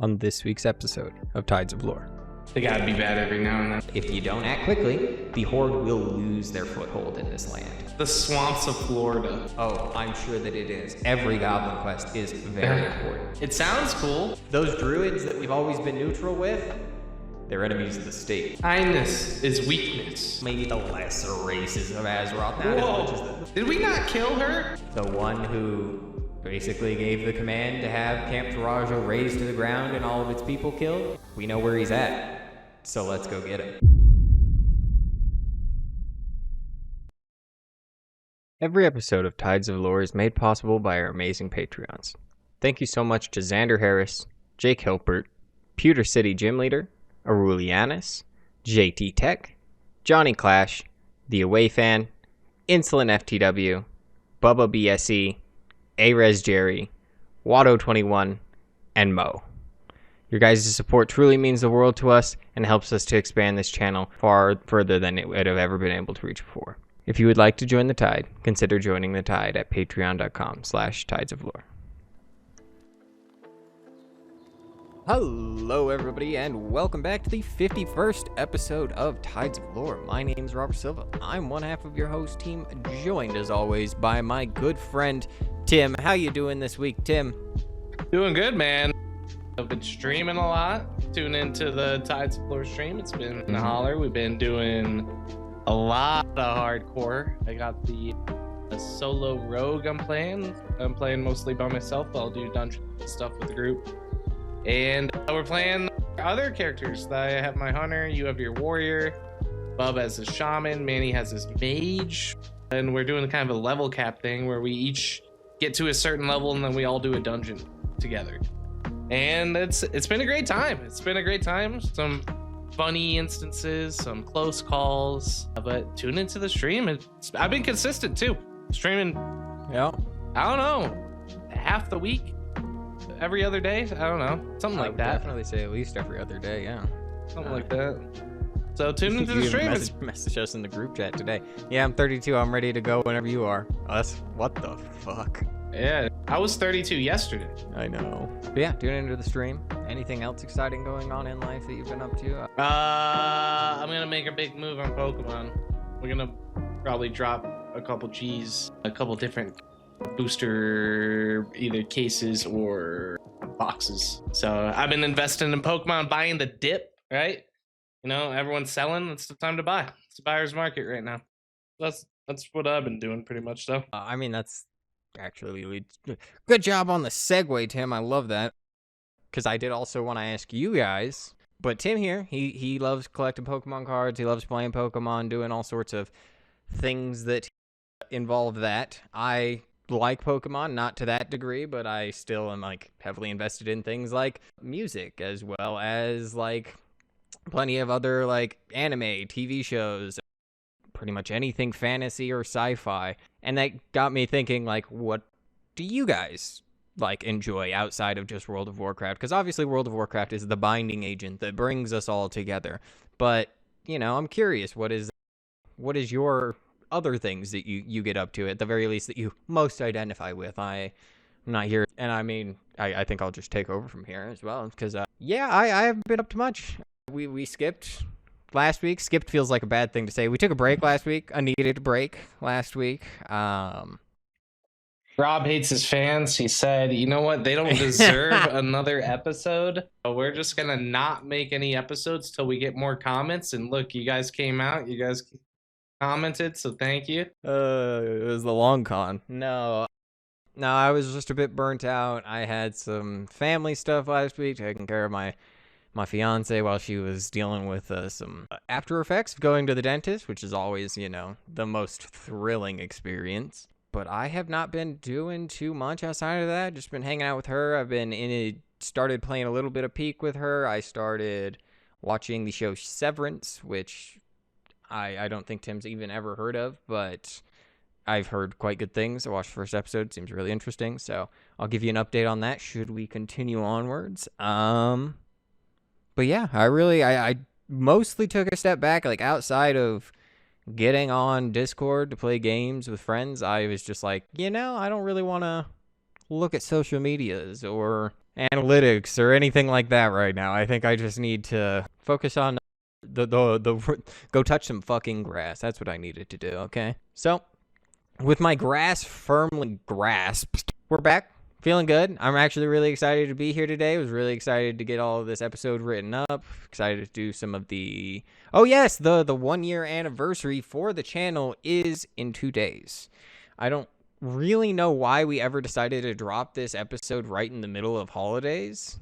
on this week's episode of Tides of Lore. They gotta be bad every now and then. If you don't act quickly, the Horde will lose their foothold in this land. The swamps of Florida. Oh, I'm sure that it is. Every goblin quest is very important. It sounds cool. Those druids that we've always been neutral with, they're enemies of the state. Kindness is weakness. Maybe the lesser races of Azeroth, not Whoa. as much as Did we not kill her? the one who basically gave the command to have Camp Taurajo razed to the ground and all of its people killed. We know where he's at, so let's go get him. Every episode of Tides of Lore is made possible by our amazing Patreons. Thank you so much to Xander Harris, Jake Hilpert, Pewter City Gym Leader, Arulianis, JT Tech, Johnny Clash, The Away Fan, Insolent FTW, Bubba BSE, Arez Jerry, Watto21, and Mo. Your guys' support truly means the world to us and helps us to expand this channel far further than it would have ever been able to reach before. If you would like to join the Tide, consider joining the Tide at patreon.com/tidesoflore. Hello everybody and welcome back to the 51st episode of Tides of Lore. My name is Robert Silva. I'm one half of your host team, joined as always by my good friend Tim. How you doing this week, Tim? Doing good, man. I've been streaming a lot. Tune into the Tides of Lore stream. It's been a holler. We've been doing a lot of hardcore. I got the solo rogue I'm playing. I'm playing mostly by myself, but I'll do dungeon stuff with the group. And we're playing other characters. I have my hunter, you have your warrior, Bub has his shaman, Manny has his mage, and we're doing kind of a level cap thing where we each get to a certain level and then we all do a dungeon together. And it's been a great time. It's been a great time. Some funny instances, some close calls, but tune into the stream. I've been consistent too. Streaming, Yeah. I don't know, half the week. Every other day? I don't know. Something like that. Definitely say at least every other day, yeah. Something like that. So tune into the stream. Message us in the group chat today. Yeah, I'm 32. I'm ready to go whenever you are. Us? What the fuck? Yeah, I was 32 yesterday. I know. But yeah, tune into the stream. Anything else exciting going on in life that you've been up to? I'm gonna make a big move on Pokemon. We're gonna probably drop a couple G's, a couple different booster either cases or boxes. So I've been investing in Pokemon, buying the dip, right? You know, everyone's selling. It's the time to buy. It's a buyer's market right now. That's what I've been doing pretty much, though. I mean, that's actually good job on the segue, Tim. I love that. Because I did also want to ask you guys, but Tim here, he loves collecting Pokemon cards. He loves playing Pokemon, doing all sorts of things that involve that. I like Pokemon, not to that degree, but I still am like heavily invested in things like music, as well as like plenty of other like anime, TV shows, pretty much anything fantasy or sci-fi. And that got me thinking, like, what do you guys like enjoy outside of just World of Warcraft? Because obviously World of Warcraft is the binding agent that brings us all together. But, you know, I'm curious, what is your other things that you get up to, at the very least, that you most identify with? I'm not here, and I mean, I think I'll just take over from here as well, because yeah, I haven't been up to much. We skipped last week. Skipped feels like a bad thing to say. We took a break last week. I needed a break last week. Rob hates his fans. He said, you know what, they don't deserve another episode, so we're just gonna not make any episodes till we get more comments. And look, you guys came out, you guys commented, so thank you. It was the long con. No, I was just a bit burnt out. I had some family stuff last week, taking care of my fiance while she was dealing with some after effects of going to the dentist, which is always, you know, the most thrilling experience. But I have not been doing too much outside of that. Just been hanging out with her. I've been started playing a little bit of Peak with her. I started watching the show Severance, which I don't think Tim's even ever heard of, but I've heard quite good things. I watched the first episode. Seems really interesting. So I'll give you an update on that should we continue onwards. But yeah, I mostly took a step back, like outside of getting on Discord to play games with friends. I was just like, you know, I don't really want to look at social medias or analytics or anything like that right now. I think I just need to focus on the go touch some fucking grass. That's what I needed to do, okay? So, with my grass firmly grasped, we're back. Feeling good. I'm actually really excited to be here today. I was really excited to get all of this episode written up. Excited to do some of the... Oh, yes, the 1 year anniversary for the channel is in 2 days. I don't really know why we ever decided to drop this episode right in the middle of holidays.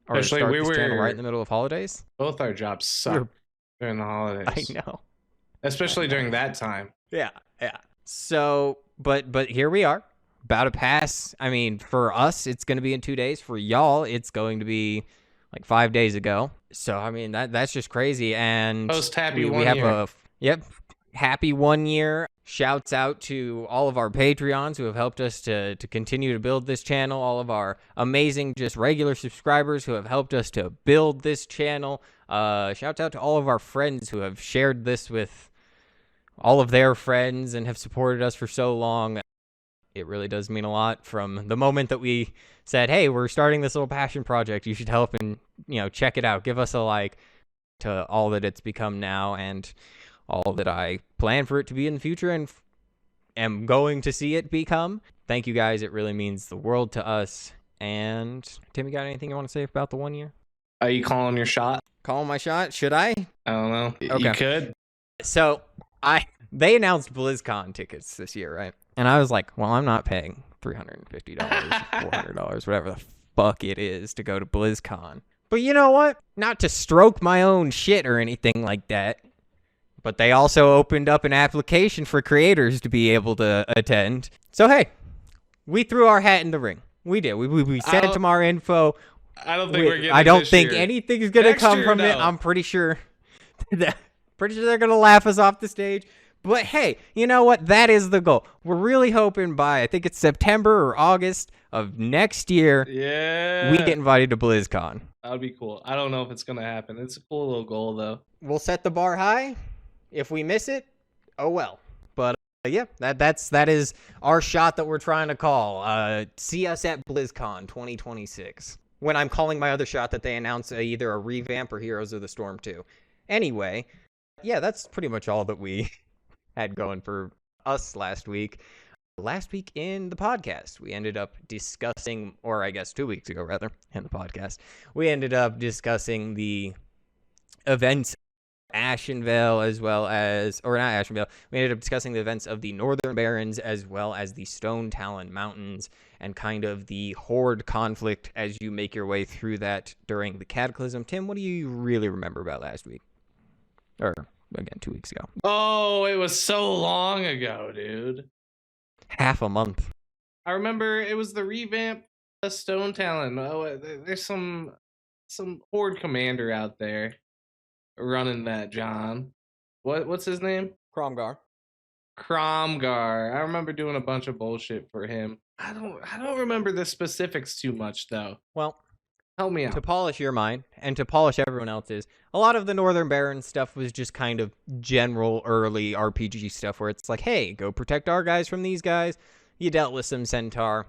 Or Especially start this channel right in the middle of holidays. Both our jobs suck during the holidays. I know. Especially during that time. Yeah. So, but here we are. About to pass. I mean, for us, it's going to be in 2 days. For y'all, it's going to be like 5 days ago. So, I mean, that's just crazy. And Post-happy we 1 have year. happy 1 year. Shouts out to all of our Patreons who have helped us to continue to build this channel. All of our amazing, just regular subscribers who have helped us to build this channel. Shouts out to all of our friends who have shared this with all of their friends and have supported us for so long. It really does mean a lot. From the moment that we said, hey, we're starting this little passion project, you should help and, check it out. Give us a like, to all that it's become now and all that I plan for it to be in the future and am going to see it become. Thank you guys. It really means the world to us. And Tim, you got anything you want to say about the 1 year? Are you calling your shot? Calling my shot? Should I? I don't know. Okay. You could. So they announced BlizzCon tickets this year, right? And I was like, well, I'm not paying $350, $400, whatever the fuck it is to go to BlizzCon. But you know what? Not to stroke my own shit or anything like that. But they also opened up an application for creators to be able to attend. So, hey, we threw our hat in the ring. We did. We sent them our info. I don't think we're getting I don't this think year. anything's going to come from it. I'm pretty sure. Pretty sure they're going to laugh us off the stage. But hey, you know what? That is the goal. We're really hoping by, I think it's September or August of next year, we get invited to BlizzCon. That would be cool. I don't know if it's going to happen. It's a cool little goal, though. We'll set the bar high. If we miss it, oh well. But yeah, that is our shot that we're trying to call. See us at BlizzCon 2026. When I'm calling my other shot that they announce either a revamp or Heroes of the Storm 2. Anyway, yeah, that's pretty much all that we had going for us last week. Last week in the podcast, we ended up discussing, or I guess 2 weeks ago rather, in the podcast, we ended up discussing the events Ashenvale as well as, or not Ashenvale, we ended up discussing the events of the Northern Barrens as well as the Stone Talon Mountains and kind of the Horde conflict as you make your way through that during the Cataclysm. Tim, what do you really remember about last week? Or, again, 2 weeks ago. Oh, it was so long ago, dude. Half a month. I remember it was the revamp of Stone Talon. Oh, there's some Horde commander out there running that, John. What's his name? Cromgar. I remember doing a bunch of bullshit for him. I don't remember the specifics too much though. Well, help me out. To polish your mind and to polish everyone else's, a lot of the Northern Barrens stuff was just kind of general early RPG stuff where it's like, hey, go protect our guys from these guys. You dealt with some centaur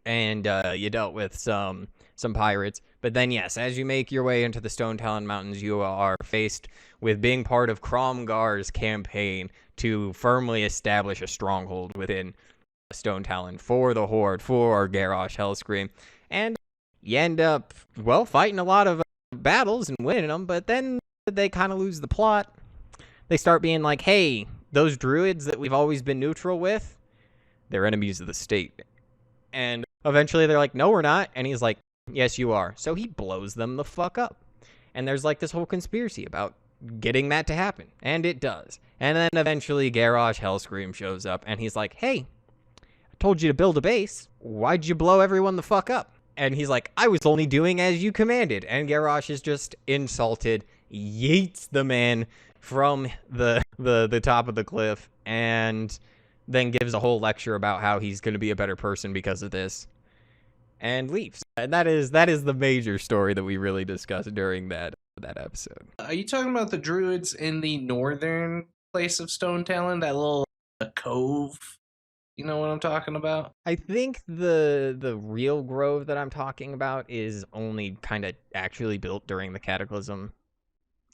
and you dealt with some pirates. But then, yes, as you make your way into the Stone Talon Mountains, you are faced with being part of Cromgar's campaign to firmly establish a stronghold within Stone Talon for the Horde, for Garrosh Hellscream. And you end up, well, fighting a lot of battles and winning them, but then they kind of lose the plot. They start being like, hey, those druids that we've always been neutral with, they're enemies of the state. And eventually they're like, no, we're not. And he's like, yes, you are. So he blows them the fuck up. And there's like this whole conspiracy about getting that to happen. And it does. And then eventually Garrosh Hellscream shows up and he's like, hey, I told you to build a base. Why'd you blow everyone the fuck up? And he's like, I was only doing as you commanded. And Garrosh is just insulted, yeets the man from the top of the cliff, and then gives a whole lecture about how he's going to be a better person because of this. And leaves. And that is the major story that we really discussed during that episode. Are you talking about the druids in the northern place of Stone Talon? That little cove You know what I'm talking about? I think the real grove that I'm talking about is only kind of actually built during the Cataclysm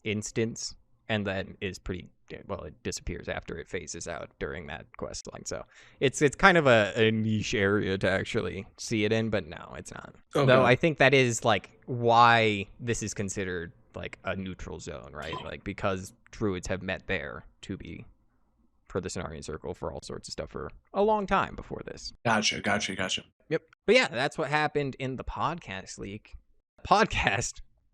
instance, and then is pretty well. It disappears after it phases out during that quest line. So it's kind of a niche area to actually see it in, but no, it's not. Okay. Though I think that is like why this is considered like a neutral zone, right? Like because druids have met there to be for the Cenarian Circle for all sorts of stuff for a long time before this. Gotcha. Yep. But yeah, that's what happened in the podcast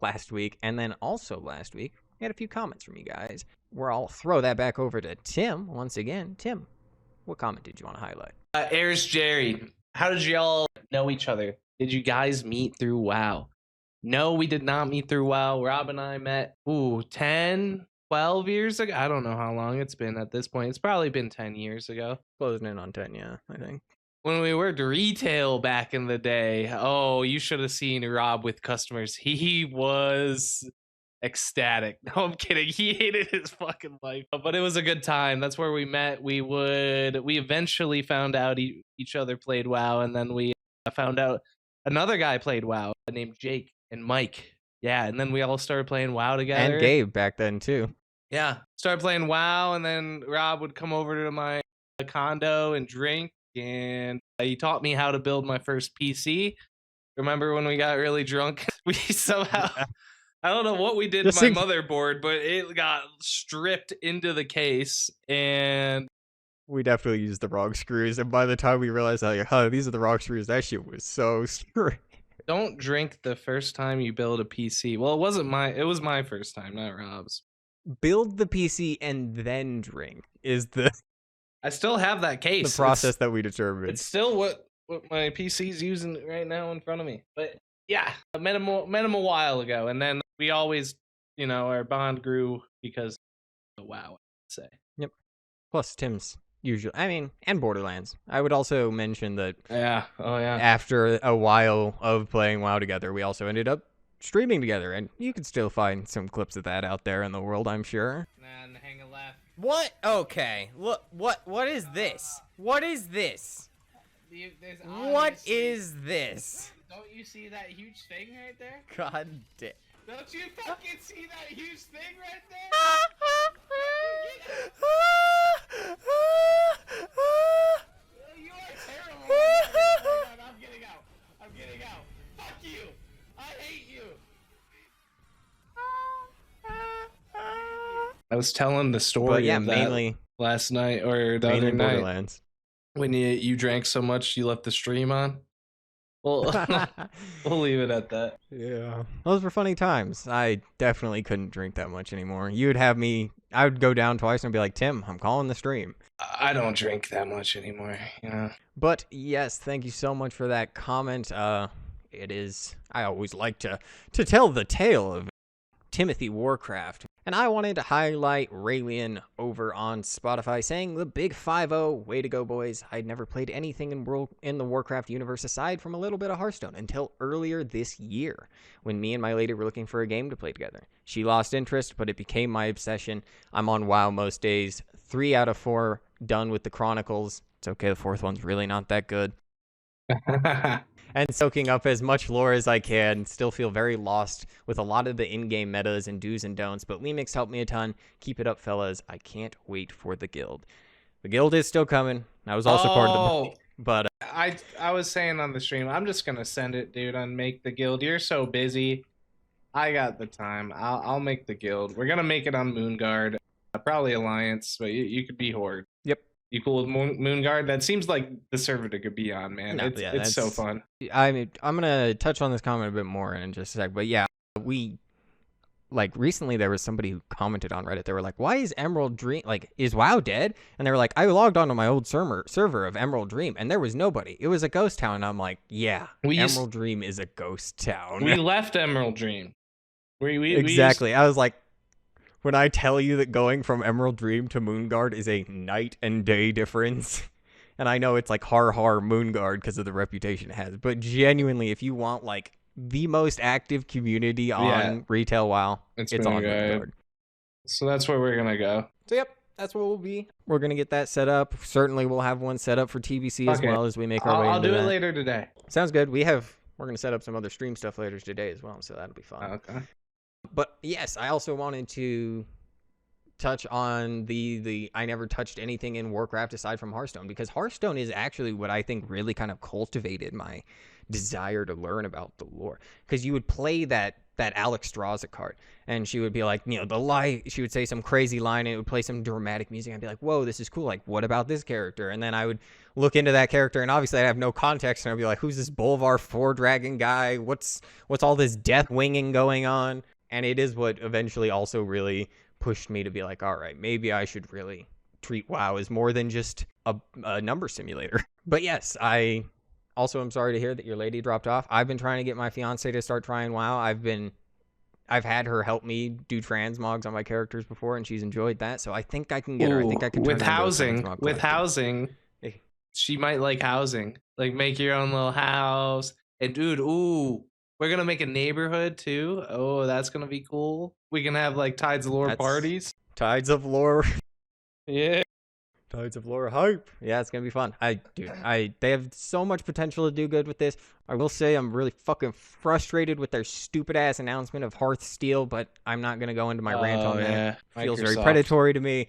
last week, and then also last week we had a few comments from you guys. Where I'll throw that back over to Tim once again. Tim, what comment did you want to highlight? Ayers Jerry, how did y'all know each other? Did you guys meet through WoW? No, we did not meet through WoW. Rob and I met 10, 12 years ago. I don't know how long it's been at this point. It's probably been 10 years ago. Closing in on 10, yeah, I think. When we worked retail back in the day, oh, you should have seen Rob with customers. He was ecstatic. No, I'm kidding. He hated his fucking life, but it was a good time. That's where we met. We eventually found out each other played WoW, and then we found out another guy played WoW named Jake and Mike. Yeah, and then we all started playing WoW together. And Gabe back then too. Yeah, started playing WoW, and then Rob would come over to my condo and drink, and he taught me how to build my first PC. Remember when we got really drunk? We somehow... I don't know what we did to my motherboard, but it got stripped into the case, and we definitely used the wrong screws. And by the time we realized, like, oh, these are the wrong screws, that shit was so screwed. Don't drink the first time you build a PC. Well, it was my first time, not Rob's. Build the PC and then drink is the. I still have that case. The process that we determined. It's still what my PC's using right now in front of me, but. Yeah, I met him a while ago, and then we always, our bond grew because of WoW, I'd say. Yep. Plus Tim's usual, and Borderlands. I would also mention that. Yeah. Oh yeah. After a while of playing WoW together, we also ended up streaming together, and you can still find some clips of that out there in the world, I'm sure. And hang a left. What? Okay. Look. What is this? What is this? What is this? Don't you see that huge thing right there? God damn. Don't you fucking see that huge thing right there? You are terrible. I'm getting out. Fuck you. I hate you. I was telling the story of that mainly last night or the other night. Borderlands. When you drank so much you left the stream on. Well, we'll leave it at that. Yeah. Those were funny times. I definitely couldn't drink that much anymore. You would have me, I would go down twice and be like, Tim, I'm calling the stream. I don't drink that much anymore, But yes, thank you so much for that comment. It is, I always like to tell the tale of Timothy Warcraft. And I wanted to highlight Raelian over on Spotify saying the big 5-0, way to go boys. I'd never played anything in the Warcraft universe aside from a little bit of Hearthstone until earlier this year when me and my lady were looking for a game to play together. She lost interest, but it became my obsession. I'm on WoW most days, 3 out of 4 done with the Chronicles. It's okay, the 4th one's really not that good. And soaking up as much lore as I can. Still feel very lost with a lot of the in-game metas and do's and don'ts, but Lemix helped me a ton. Keep it up, fellas. I can't wait for the guild. The guild is still coming. I was also part of the... But I was saying on the stream, I'm just going to send it, dude, and make the guild. You're so busy. I got the time. I'll make the guild. We're going to make it on Moonguard. Probably Alliance, but you could be Horde. Yep. You cool with Moonguard? That seems like the server to could be on, man. No, it's so fun. I'm gonna touch on this comment a bit more in just a sec, but yeah, recently there was somebody who commented on Reddit. They were like, "Why is Emerald Dream is WoW dead?" And they were like, "I logged onto my old server of Emerald Dream, and there was nobody. It was a ghost town." And I'm like, "Yeah, Emerald Dream is a ghost town." We left Emerald Dream. Exactly. I was like, when I tell you that going from Emerald Dream to Moonguard is a night and day difference, and I know it's like har Moonguard because of the reputation it has, but genuinely, if you want like the most active community on retail WoW, it's on Moonguard. So that's where we're gonna go. So yep, that's what we'll be. We're going to get that set up. Certainly we'll have one set up for TBC as well as we make our way into I'll do that. it later today. Sounds good. We're going to set up some other stream stuff later today as well, so that'll be fun. Okay. But yes, I also wanted to touch on the I never touched anything in Warcraft aside from Hearthstone, because Hearthstone is actually what I think really kind of cultivated my desire to learn about the lore. Because you would play that Alex Strazza card, and she would be like, she would say some crazy line, and it would play some dramatic music. I'd be like, whoa, this is cool. Like, what about this character? And then I would look into that character, and obviously I'd have no context, and I'd be like, who's this Bolvar 4-dragon guy? What's all this death winging going on? And it is what eventually also really pushed me to be like, all right, maybe I should really treat WoW as more than just a number simulator. But yes, I also am sorry to hear that your lady dropped off. I've been trying to get my fiance to start trying WoW. I've had her help me do transmogs on my characters before, and she's enjoyed that. So I think I can get her. I think I can turn with her into a housing. transmog With collector. housing, she might like housing. Like make your own little house. And dude, we're gonna make a neighborhood too. Oh, that's gonna be cool. We can have like Tides of Lore parties. Tides of Lore. Yeah. Tides of Lore hype. Yeah, it's gonna be fun. They have so much potential to do good with this. I will say I'm really fucking frustrated with their stupid ass announcement of Hearthsteel, but I'm not gonna go into my rant on that. Feels very predatory to me.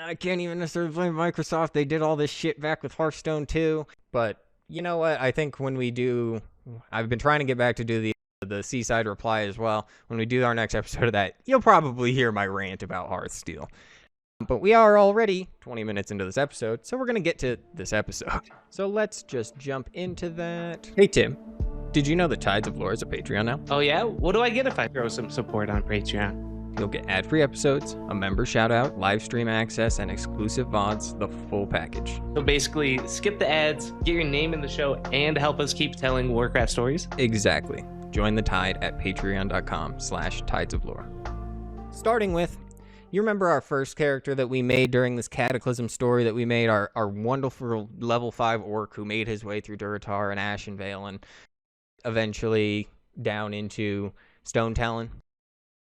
I can't even necessarily blame Microsoft. They did all this shit back with Hearthstone too. But you know what? I think when we do, I've been trying to get back to do the Seaside reply as well. When we do our next episode of that, you'll probably hear my rant about Hearthsteel. But we are already 20 minutes into this episode, so we're going to get to this episode. So let's just jump into that. Hey, Tim, did you know that Tides of Lore is a Patreon now? Oh, yeah? What do I get if I throw some support on Patreon? You'll get ad-free episodes, a member shout-out, live stream access, and exclusive VODs, the full package. So basically, skip the ads, get your name in the show, and help us keep telling Warcraft stories? Exactly. Join the Tide at patreon.com/tidesoflore. Starting with, you remember our first character that we made during this Cataclysm story that we made, our wonderful level 5 orc who made his way through Durotar and Ashenvale and eventually down into Stone Talon?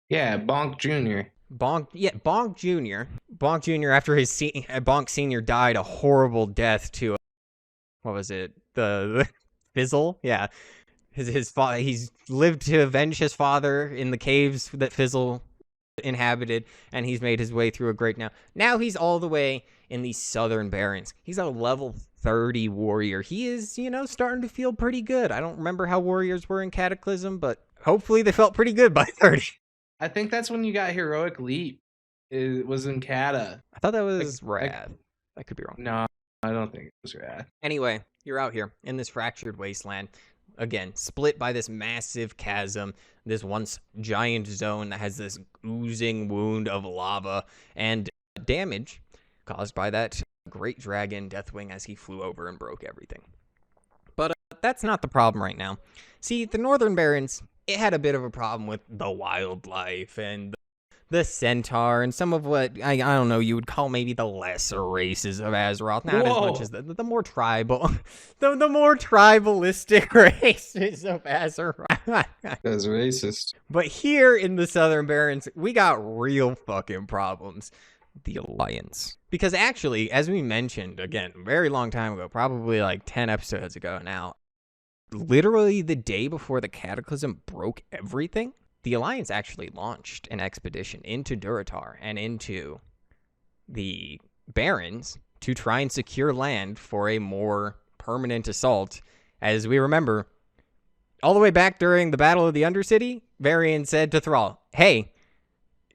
Yeah, Bonk Jr. Bonk Jr. Bonk Jr. after his Bonk Sr. died a horrible death to, what was it? The Fizzle? Yeah. His father, he's lived to avenge his father in the caves that Fizzle inhabited, and he's made his way through a great now he's all the way in the Southern Barrens. He's a level 30 warrior. He is, starting to feel pretty good. I don't remember how warriors were in Cataclysm, but hopefully they felt pretty good by 30. I think that's when you got Heroic Leap. It was in Cata. I thought that was Rad. I could be wrong. No, I don't think it was Rad. Anyway, you're out here in this fractured wasteland. Again, split by this massive chasm, this once giant zone that has this oozing wound of lava and damage caused by that great dragon Deathwing as he flew over and broke everything. But that's not the problem right now. See, the Northern Barrens, it had a bit of a problem with the wildlife and the centaur and some of what, I don't know, you would call maybe the lesser races of Azeroth. Not as much as the more tribal, the more tribalistic races of Azeroth. That's racist. But here in the Southern Barrens, we got real fucking problems. The Alliance. Because actually, as we mentioned, again, a very long time ago, probably like 10 episodes ago now, literally the day before the Cataclysm broke everything, the Alliance actually launched an expedition into Durotar and into the Barrens to try and secure land for a more permanent assault. As we remember, all the way back during the Battle of the Undercity, Varian said to Thrall, hey,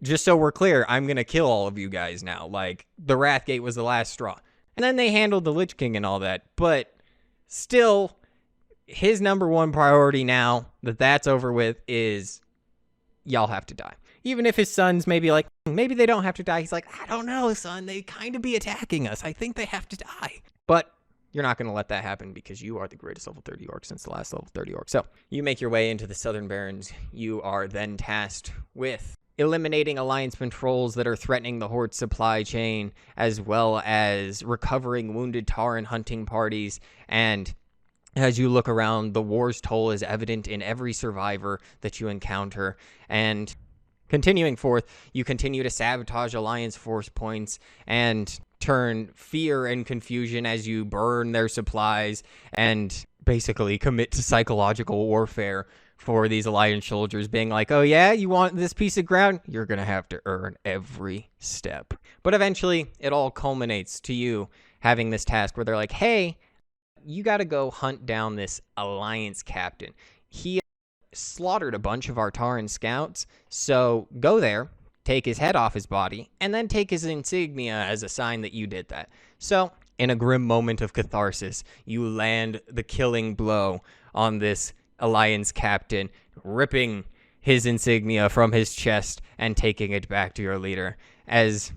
just so we're clear, I'm going to kill all of you guys now. Like, the Wrathgate was the last straw. And then they handled the Lich King and all that. But still, his number one priority now that that's over with is y'all have to die. Even if his sons maybe like, maybe they don't have to die. He's like, I don't know, son. They kind of be attacking us. I think they have to die. But you're not going to let that happen because you are the greatest level 30 orc since the last level 30 orc. So you make your way into the Southern Barrens. You are then tasked with eliminating Alliance patrols that are threatening the Horde supply chain, as well as recovering wounded tauren hunting parties. And as you look around, the war's toll is evident in every survivor that you encounter. And Continuing forth, you continue to sabotage Alliance force points and turn fear and confusion as you burn their supplies and basically commit to psychological warfare for these Alliance soldiers, being like, oh yeah, you want this piece of ground? You're going to have to earn every step. But eventually, it all culminates to you having this task where they're like, hey, you got to go hunt down this Alliance captain. He slaughtered a bunch of our Tauren scouts, so go there, take his head off his body, and then take his insignia as a sign that you did that. So, in a grim moment of catharsis, you land the killing blow on this Alliance captain, ripping his insignia from his chest and taking it back to your leader. As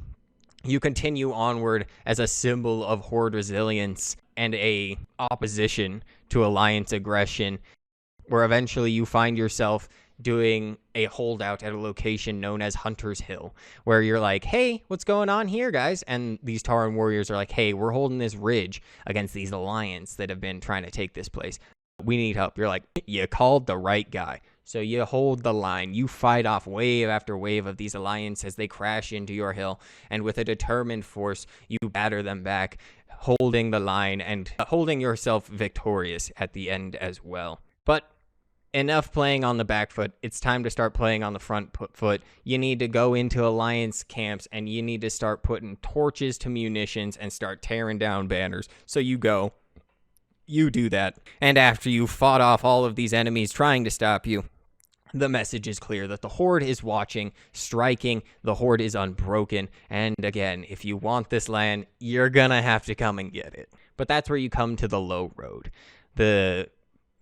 you continue onward as a symbol of Horde resilience and a opposition to Alliance aggression, where eventually you find yourself doing a holdout at a location known as Hunter's Hill, where you're like, hey, what's going on here, guys? And these Tauren warriors are like, hey, we're holding this ridge against these Alliance that have been trying to take this place. We need help. You're like, you called the right guy. So you hold the line. You fight off wave after wave of these Alliance as they crash into your hill, and with a determined force, you batter them back, holding the line and holding yourself victorious at the end as well. But enough playing on the back foot. It's time to start playing on the front foot. You need to go into Alliance camps and you need to start putting torches to munitions and start tearing down banners. So you go. You do that. And after you fought off all of these enemies trying to stop you, the message is clear that the Horde is watching, striking. The Horde is unbroken. And again, if you want this land, you're gonna have to come and get it. But that's where you come to the low road. The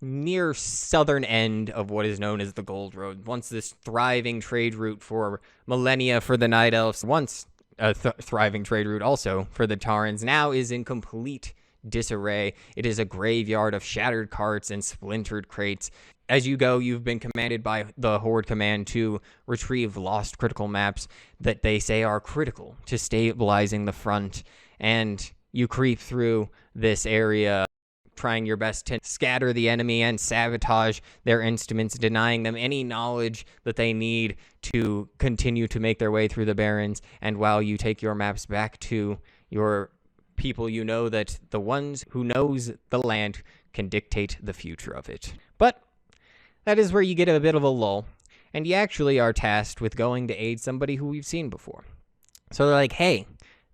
near southern end of what is known as the Gold Road. Once this thriving trade route for millennia for the Night Elves, once a thriving trade route also for the Taurens, now is in complete disarray. It is a graveyard of shattered carts and splintered crates. As you go, you've been commanded by the Horde command to retrieve lost critical maps that they say are critical to stabilizing the front, and you creep through this area, trying your best to scatter the enemy and sabotage their instruments, denying them any knowledge that they need to continue to make their way through the Barrens. And while you take your maps back to your people, you know that the ones who knows the land can dictate the future of it. But that is where you get a bit of a lull, and you actually are tasked with going to aid somebody who we've seen before. So they're like, hey,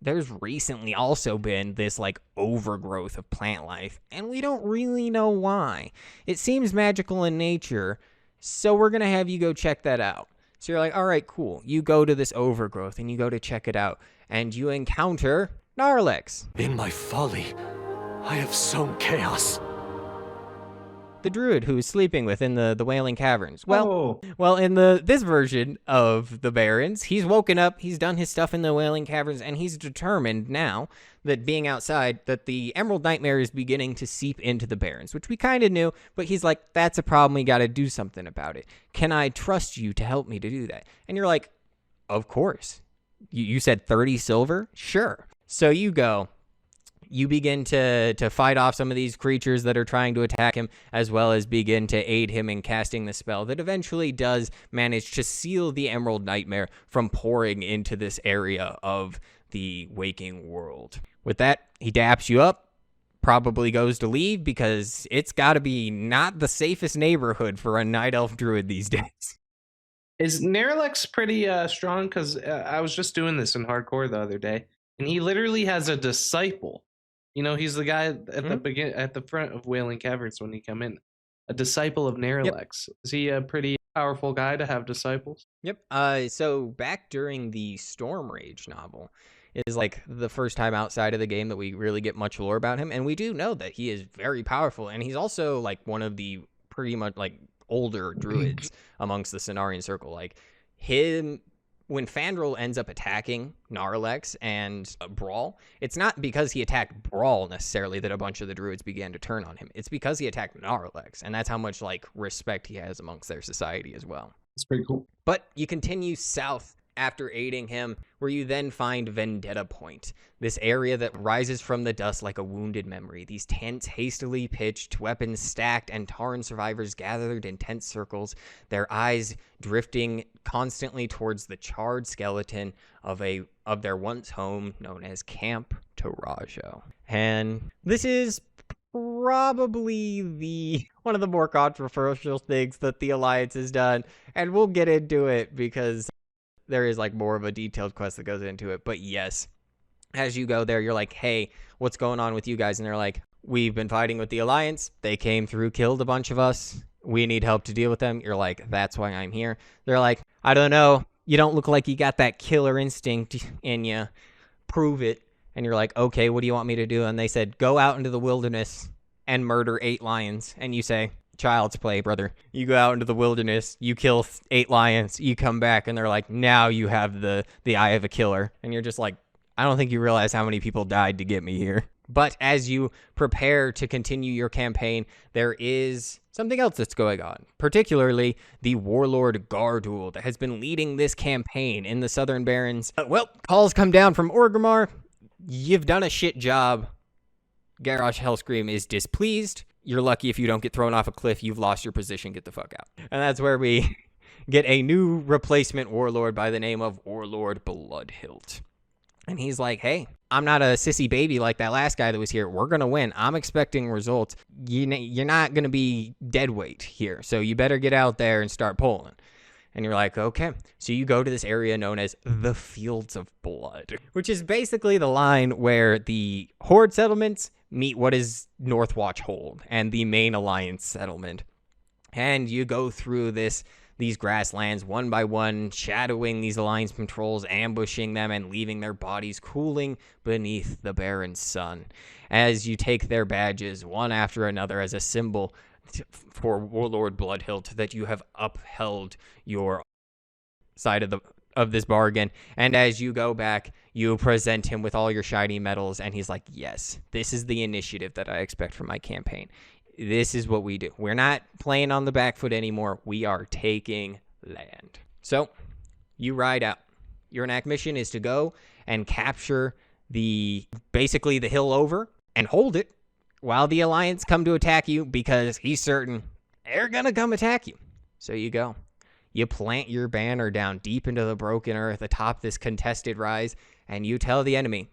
there's recently also been this like overgrowth of plant life, and we don't really know why. It seems magical in nature, so we're going to have you go check that out. So you're like, all right, cool. You go to this overgrowth and you go to check it out, and you encounter Gnarlex. In my folly, I have sown chaos. The druid who is sleeping within the Wailing Caverns. Well, in this version of the Barrens, he's woken up, he's done his stuff in the Wailing Caverns, and he's determined now that being outside, that the Emerald Nightmare is beginning to seep into the Barrens, which we kind of knew, but he's like, that's a problem, we got to do something about it. Can I trust you to help me to do that? And you're like, of course. You said 30 silver? Sure. So you go. You begin to fight off some of these creatures that are trying to attack him, as well as begin to aid him in casting the spell that eventually does manage to seal the Emerald Nightmare from pouring into this area of the waking world. With that, he daps you up, probably goes to leave because it's got to be not the safest neighborhood for a Night Elf Druid these days. Is Gnarlex pretty strong? Because I was just doing this in hardcore the other day, and he literally has a disciple. You know, he's the guy at the front of Wailing Caverns when he come in. A disciple of Gnarlex. Yep. Is he a pretty powerful guy to have disciples? Yep. So back during the Storm Rage novel is like the first time outside of the game that we really get much lore about him, and we do know that he is very powerful, and he's also like one of the pretty much like older druids amongst the Cenarian Circle. Like him. When Fandral ends up attacking Gnarlex and Brawl, it's not because he attacked Brawl necessarily that a bunch of the druids began to turn on him. It's because he attacked Gnarlex, and that's how much like respect he has amongst their society as well. That's pretty cool. But you continue south after aiding him, where you then find Vendetta Point, this area that rises from the dust like a wounded memory. These tents hastily pitched, weapons stacked, and Tauren survivors gathered in tense circles, their eyes drifting constantly towards the charred skeleton of their once home known as Camp Taurajo. And this is probably one of the more controversial things that the Alliance has done, and we'll get into it because there is like more of a detailed quest that goes into it. But yes, as you go there, you're like, hey, what's going on with you guys? And they're like, we've been fighting with the Alliance. They came through, killed a bunch of us. We need help to deal with them. You're like, that's why I'm here. They're like, I don't know. You don't look like you got that killer instinct in you. Prove it. And you're like, okay, what do you want me to do? And they said, go out into the wilderness and murder 8 lions. And you say, child's play, brother. You go out into the wilderness, you kill 8 lions, you come back, and they're like, now you have the eye of a killer. And you're just like, I don't think you realize how many people died to get me here. But as you prepare to continue your campaign, there is something else that's going on, particularly the Warlord Garduel that has been leading this campaign in the Southern Barrens. Well, calls come down from Orgrimmar. You've done a shit job. Garrosh Hellscream is displeased. You're lucky if you don't get thrown off a cliff. You've lost your position. Get the fuck out. And that's where we get a new replacement warlord by the name of Warlord Bloodhilt. And he's like, hey, I'm not a sissy baby like that last guy that was here. We're going to win. I'm expecting results. You're not going to be dead weight here. So you better get out there and start pulling. And you're like, okay. So you go to this area known as the Fields of Blood, which is basically the line where the Horde settlements meet what is Northwatch Hold and the main Alliance settlement. And you go through these grasslands one by one, shadowing these Alliance patrols, ambushing them, and leaving their bodies cooling beneath the barren sun. As you take their badges one after another as a symbol for Warlord Bloodhilt that you have upheld your side of this bargain. And as you go back, you present him with all your shiny medals, and he's like, yes, this is the initiative that I expect from my campaign. This is what we do. We're not playing on the back foot anymore. We are taking land. So you ride out. Your next mission is to go and capture basically the hill over and hold it while the Alliance come to attack you, because he's certain they're going to come attack you. So you go. You plant your banner down deep into the broken earth atop this contested rise, and you tell the enemy,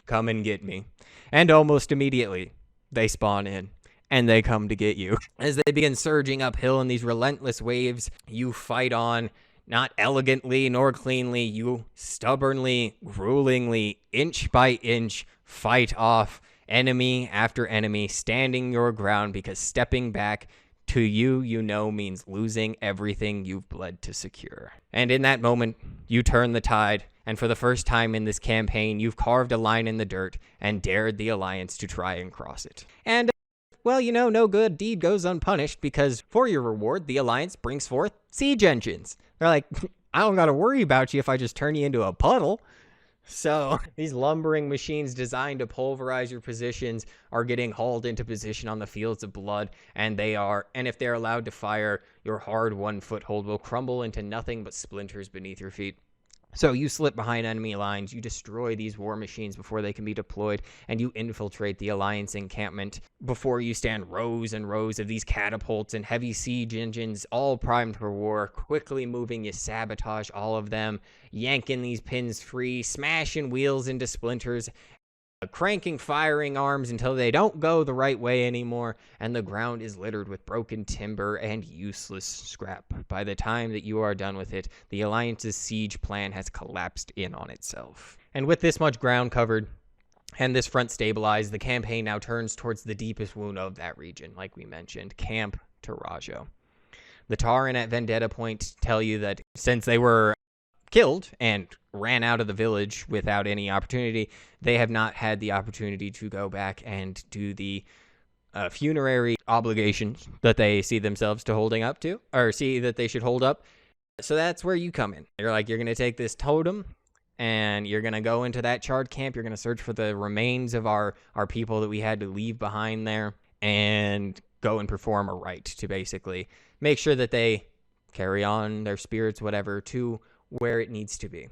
come and get me. And almost immediately, they spawn in, and they come to get you. As they begin surging uphill in these relentless waves, you fight on, not elegantly nor cleanly. You stubbornly, gruelingly, inch by inch, fight off enemy after enemy, standing your ground, because stepping back to you means losing everything you've bled to secure. And in that moment, you turn the tide, and for the first time in this campaign, you've carved a line in the dirt and dared the Alliance to try and cross it. And, well, no good deed goes unpunished, because for your reward, the Alliance brings forth siege engines. They're like, I don't gotta worry about you if I just turn you into a puddle. So these lumbering machines designed to pulverize your positions are getting hauled into position on the Fields of Blood, and if they're allowed to fire, your hard-won foothold will crumble into nothing but splinters beneath your feet. So you slip behind enemy lines, you destroy these war machines before they can be deployed, and you infiltrate the Alliance encampment. Before you stand rows and rows of these catapults and heavy siege engines, all primed for war. Quickly moving, you sabotage all of them, yanking these pins free, smashing wheels into splinters, cranking firing arms until they don't go the right way anymore, and the ground is littered with broken timber and useless scrap. By the time that you are done with it, the Alliance's siege plan has collapsed in on itself. And with this much ground covered and this front stabilized, the campaign now turns towards the deepest wound of that region, like we mentioned, Camp Taurajo. The Tauren at Vendetta Point tell you that since they were killed and ran out of the village without any opportunity, they have not had the opportunity to go back and do the funerary obligations that they see themselves to holding up to, or see that they should hold up. So that's where you come in. You're like, you're going to take this totem and you're going to go into that charred camp. You're going to search for the remains of our people that we had to leave behind there, and go and perform a rite to basically make sure that they carry on their spirits, whatever, to where it needs to be.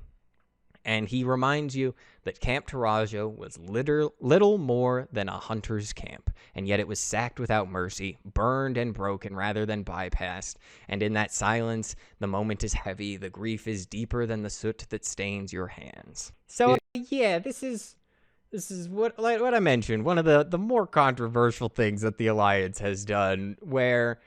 And he reminds you that Camp Taurajo was little more than a hunter's camp, and yet it was sacked without mercy, burned and broken rather than bypassed. And in that silence, the moment is heavy, the grief is deeper than the soot that stains your hands. So, yeah, this is what I mentioned, one of the more controversial things that the Alliance has done, where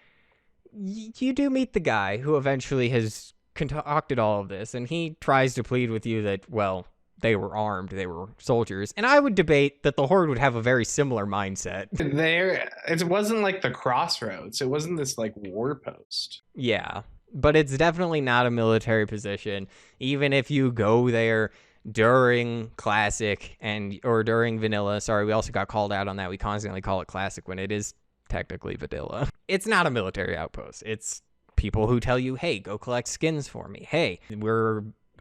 you do meet the guy who eventually has concocted all of this, and he tries to plead with you that, well, they were armed, they were soldiers. And I would debate that the Horde would have a very similar mindset. It wasn't like the crossroads. It wasn't this like war post. Yeah, but it's definitely not a military position. Even if you go there during Classic or during Vanilla. Sorry, we also got called out on that. We constantly call it Classic when it is technically Vanilla. It's not a military outpost. It's people who tell you, hey, go collect skins for me. Hey,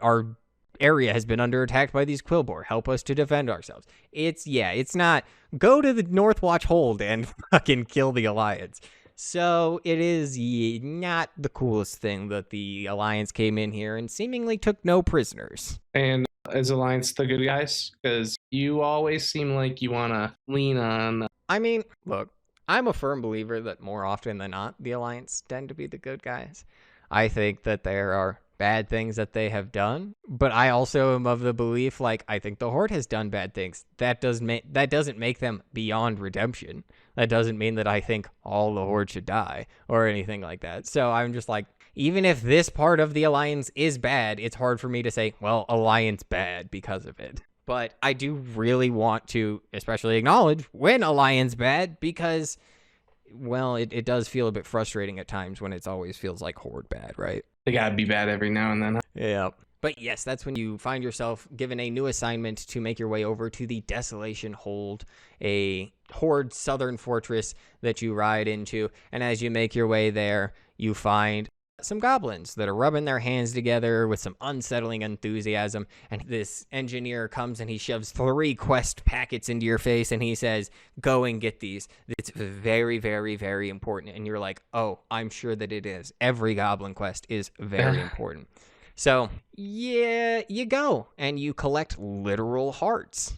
our area has been under attack by these Quillbore. Help us to defend ourselves. It's not go to the Northwatch Hold and fucking kill the Alliance. So it is not the coolest thing that the Alliance came in here and seemingly took no prisoners. And is Alliance the good guys? Because you always seem like you want to lean on. I mean, look, I'm a firm believer that more often than not, the Alliance tend to be the good guys. I think that there are bad things that they have done, but I also am of the belief, like, I think the Horde has done bad things. That doesn't make them beyond redemption. That doesn't mean that I think all the Horde should die or anything like that. So I'm just like, even if this part of the Alliance is bad, it's hard for me to say, well, Alliance bad because of it. But I do really want to especially acknowledge when Alliance bad, because, well, it does feel a bit frustrating at times when it always feels like Horde bad, right? They gotta be bad every now and then. Yeah. But yes, that's when you find yourself given a new assignment to make your way over to the Desolation Hold, a Horde southern fortress that you ride into. And as you make your way there, you find some goblins that are rubbing their hands together with some unsettling enthusiasm, and this engineer comes and he shoves 3 quest packets into your face and he says, go and get these. It's very, very, very important. And you're like, oh, I'm sure that it is. Every goblin quest is very important. So yeah, you go and you collect literal hearts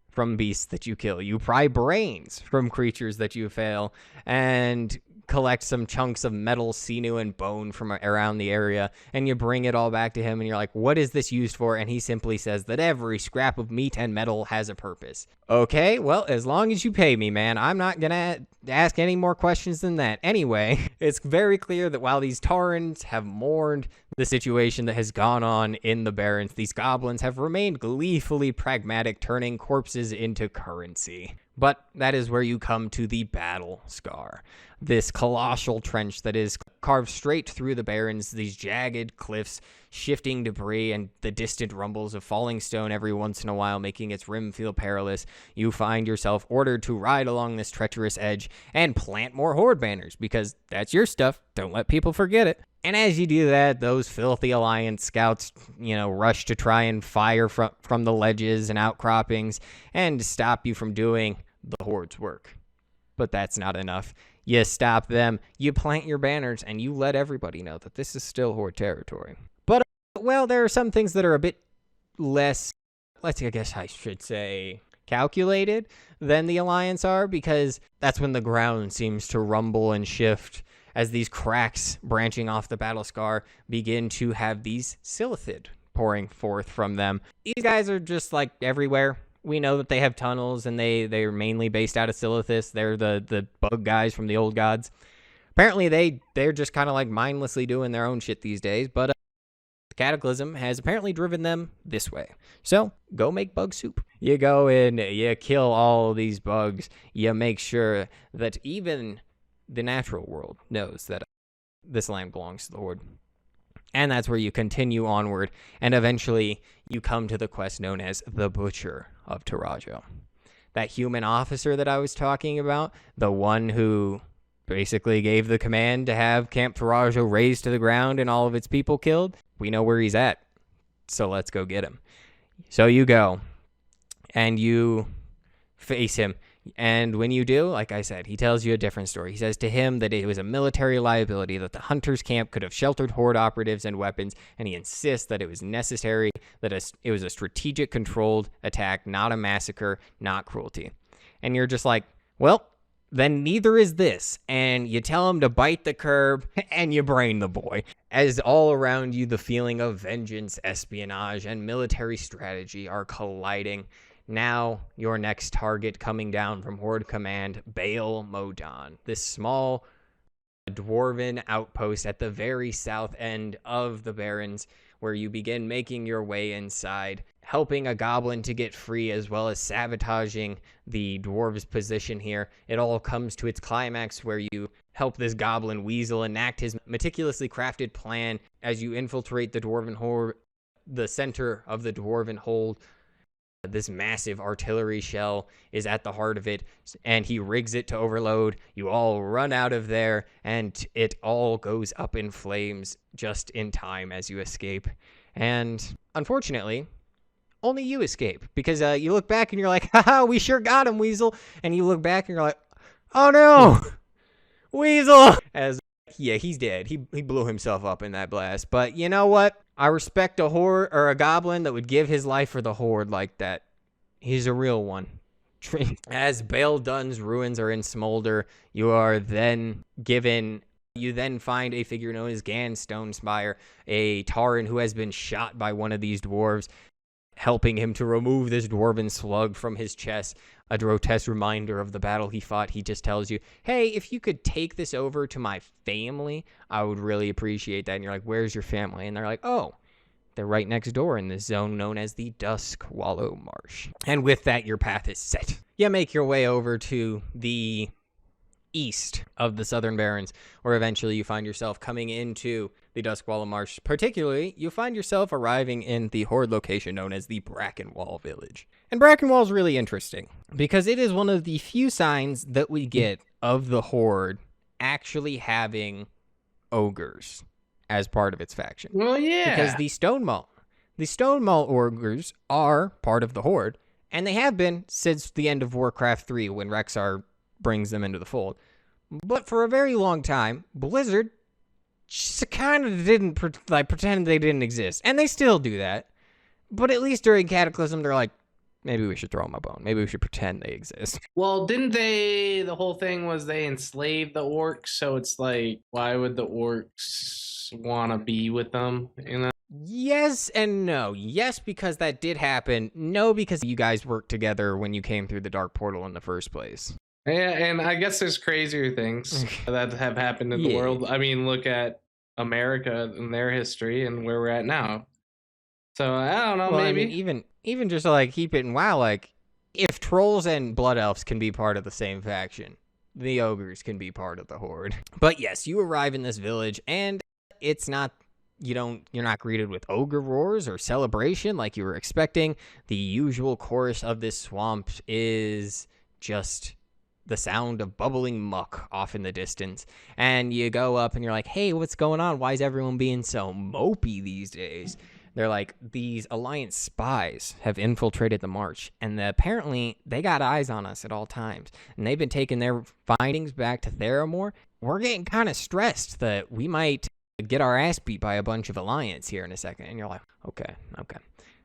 from beasts that you kill. You pry brains from creatures that you fail, and collect some chunks of metal, sinew, and bone from around the area, and you bring it all back to him, and you're like, what is this used for? And he simply says that every scrap of meat and metal has a purpose. Okay, well, as long as you pay me, man, I'm not gonna ask any more questions than that. Anyway, it's very clear that while these taurens have mourned the situation that has gone on in the Barrens, these goblins have remained gleefully pragmatic, turning corpses into currency. But that is where you come to the battle scar. This colossal trench that is carved straight through the Barrens, these jagged cliffs, shifting debris, and the distant rumbles of falling stone every once in a while, making its rim feel perilous. You find yourself ordered to ride along this treacherous edge and plant more Horde banners, because that's your stuff. Don't let people forget it. And as you do that, those filthy Alliance scouts, rush to try and fire from the ledges and outcroppings and stop you from doing the Horde's work. But that's not enough. You stop them, you plant your banners, and you let everybody know that this is still Horde territory. But, well, there are some things that are a bit less, I guess I should say, calculated than the Alliance are, because that's when the ground seems to rumble and shift as these cracks branching off the battle scar begin to have these silithid pouring forth from them. These guys are just like everywhere. We know that they have tunnels, and they're mainly based out of Silithus. They're the bug guys from the old gods. Apparently, they're just kind of like mindlessly doing their own shit these days, but the Cataclysm has apparently driven them this way. So, go make bug soup. You go in, you kill all these bugs, you make sure that even the natural world knows that this land belongs to the Horde. And that's where you continue onward, and eventually you come to the quest known as the Butcher of Taurajo. That human officer that I was talking about, the one who basically gave the command to have Camp Taurajo razed to the ground and all of its people killed, we know where he's at. So let's go get him. So you go, and you face him. And when you do, like I said, he tells you a different story. He says to him that it was a military liability, that the Hunter's camp could have sheltered Horde operatives and weapons, and he insists that it was necessary, that it was a strategic controlled attack, not a massacre, not cruelty. And you're just like, well, then neither is this. And you tell him to bite the curb, and you brain the boy. As all around you, the feeling of vengeance, espionage, and military strategy are colliding. Now, your next target coming down from Horde Command, Baal Modan. This small dwarven outpost at the very south end of the Barrens, where you begin making your way inside, helping a goblin to get free, as well as sabotaging the dwarves' position here. It all comes to its climax where you help this goblin weasel enact his meticulously crafted plan as you infiltrate the dwarven horde, the center of the dwarven hold. This massive artillery shell is at the heart of it, and he rigs it to overload. You all run out of there, and it all goes up in flames just in time as you escape. And unfortunately, only you escape, because you look back and you're like, haha, we sure got him, Weasel. And you look back and you're like, oh no, Weasel. As yeah, he's dead. He blew himself up in that blast. But you know what? I respect a horde or a goblin that would give his life for the horde like that. He's a real one. As Baal Dun's ruins are in smolder, you then find a figure known as Gan Stonespire, a tauren who has been shot by one of these dwarves, helping him to remove this dwarven slug from his chest. A grotesque reminder of the battle he fought. He just tells you, hey, if you could take this over to my family, I would really appreciate that. And you're like, where's your family? And they're like, oh, they're right next door in this zone known as the Dustwallow Marsh. And with that, your path is set. You make your way over to the east of the Southern Barrens, where eventually you find yourself coming into the Dustwallow Marsh. Particularly, you find yourself arriving in the Horde location known as the Brackenwall Village. And Brackenwall is really interesting because it is one of the few signs that we get of the Horde actually having ogres as part of its faction. Well, yeah. Because the Stonemaul ogres are part of the Horde, and they have been since the end of Warcraft 3 when Rexxar brings them into the fold. But for a very long time, Blizzard just kind of didn't pretend they didn't exist. And they still do that. But at least during Cataclysm, they're like, maybe we should throw them a bone. Maybe we should pretend they exist. Well, didn't they, the whole thing was they enslaved the orcs, so it's like, why would the orcs want to be with them, you know? Yes and no. Yes, because that did happen. No, because you guys worked together when you came through the Dark Portal in the first place. Yeah, and I guess there's crazier things that have happened in the world. I mean, look at America and their history and where we're at now. So I don't know, well, maybe. I mean, even just to like keep it in WoW, like if trolls and blood elves can be part of the same faction, the ogres can be part of the Horde. But yes, you arrive in this village, and it's not. You're not greeted with ogre roars or celebration like you were expecting. The usual chorus of this swamp is just the sound of bubbling muck off in the distance. And you go up and you're like, hey, what's going on? Why is everyone being so mopey these days? They're like, these Alliance spies have infiltrated the marsh, and apparently they got eyes on us at all times. And they've been taking their findings back to Theramore. We're getting kind of stressed that we might get our ass beat by a bunch of Alliance here in a second. And you're like, okay.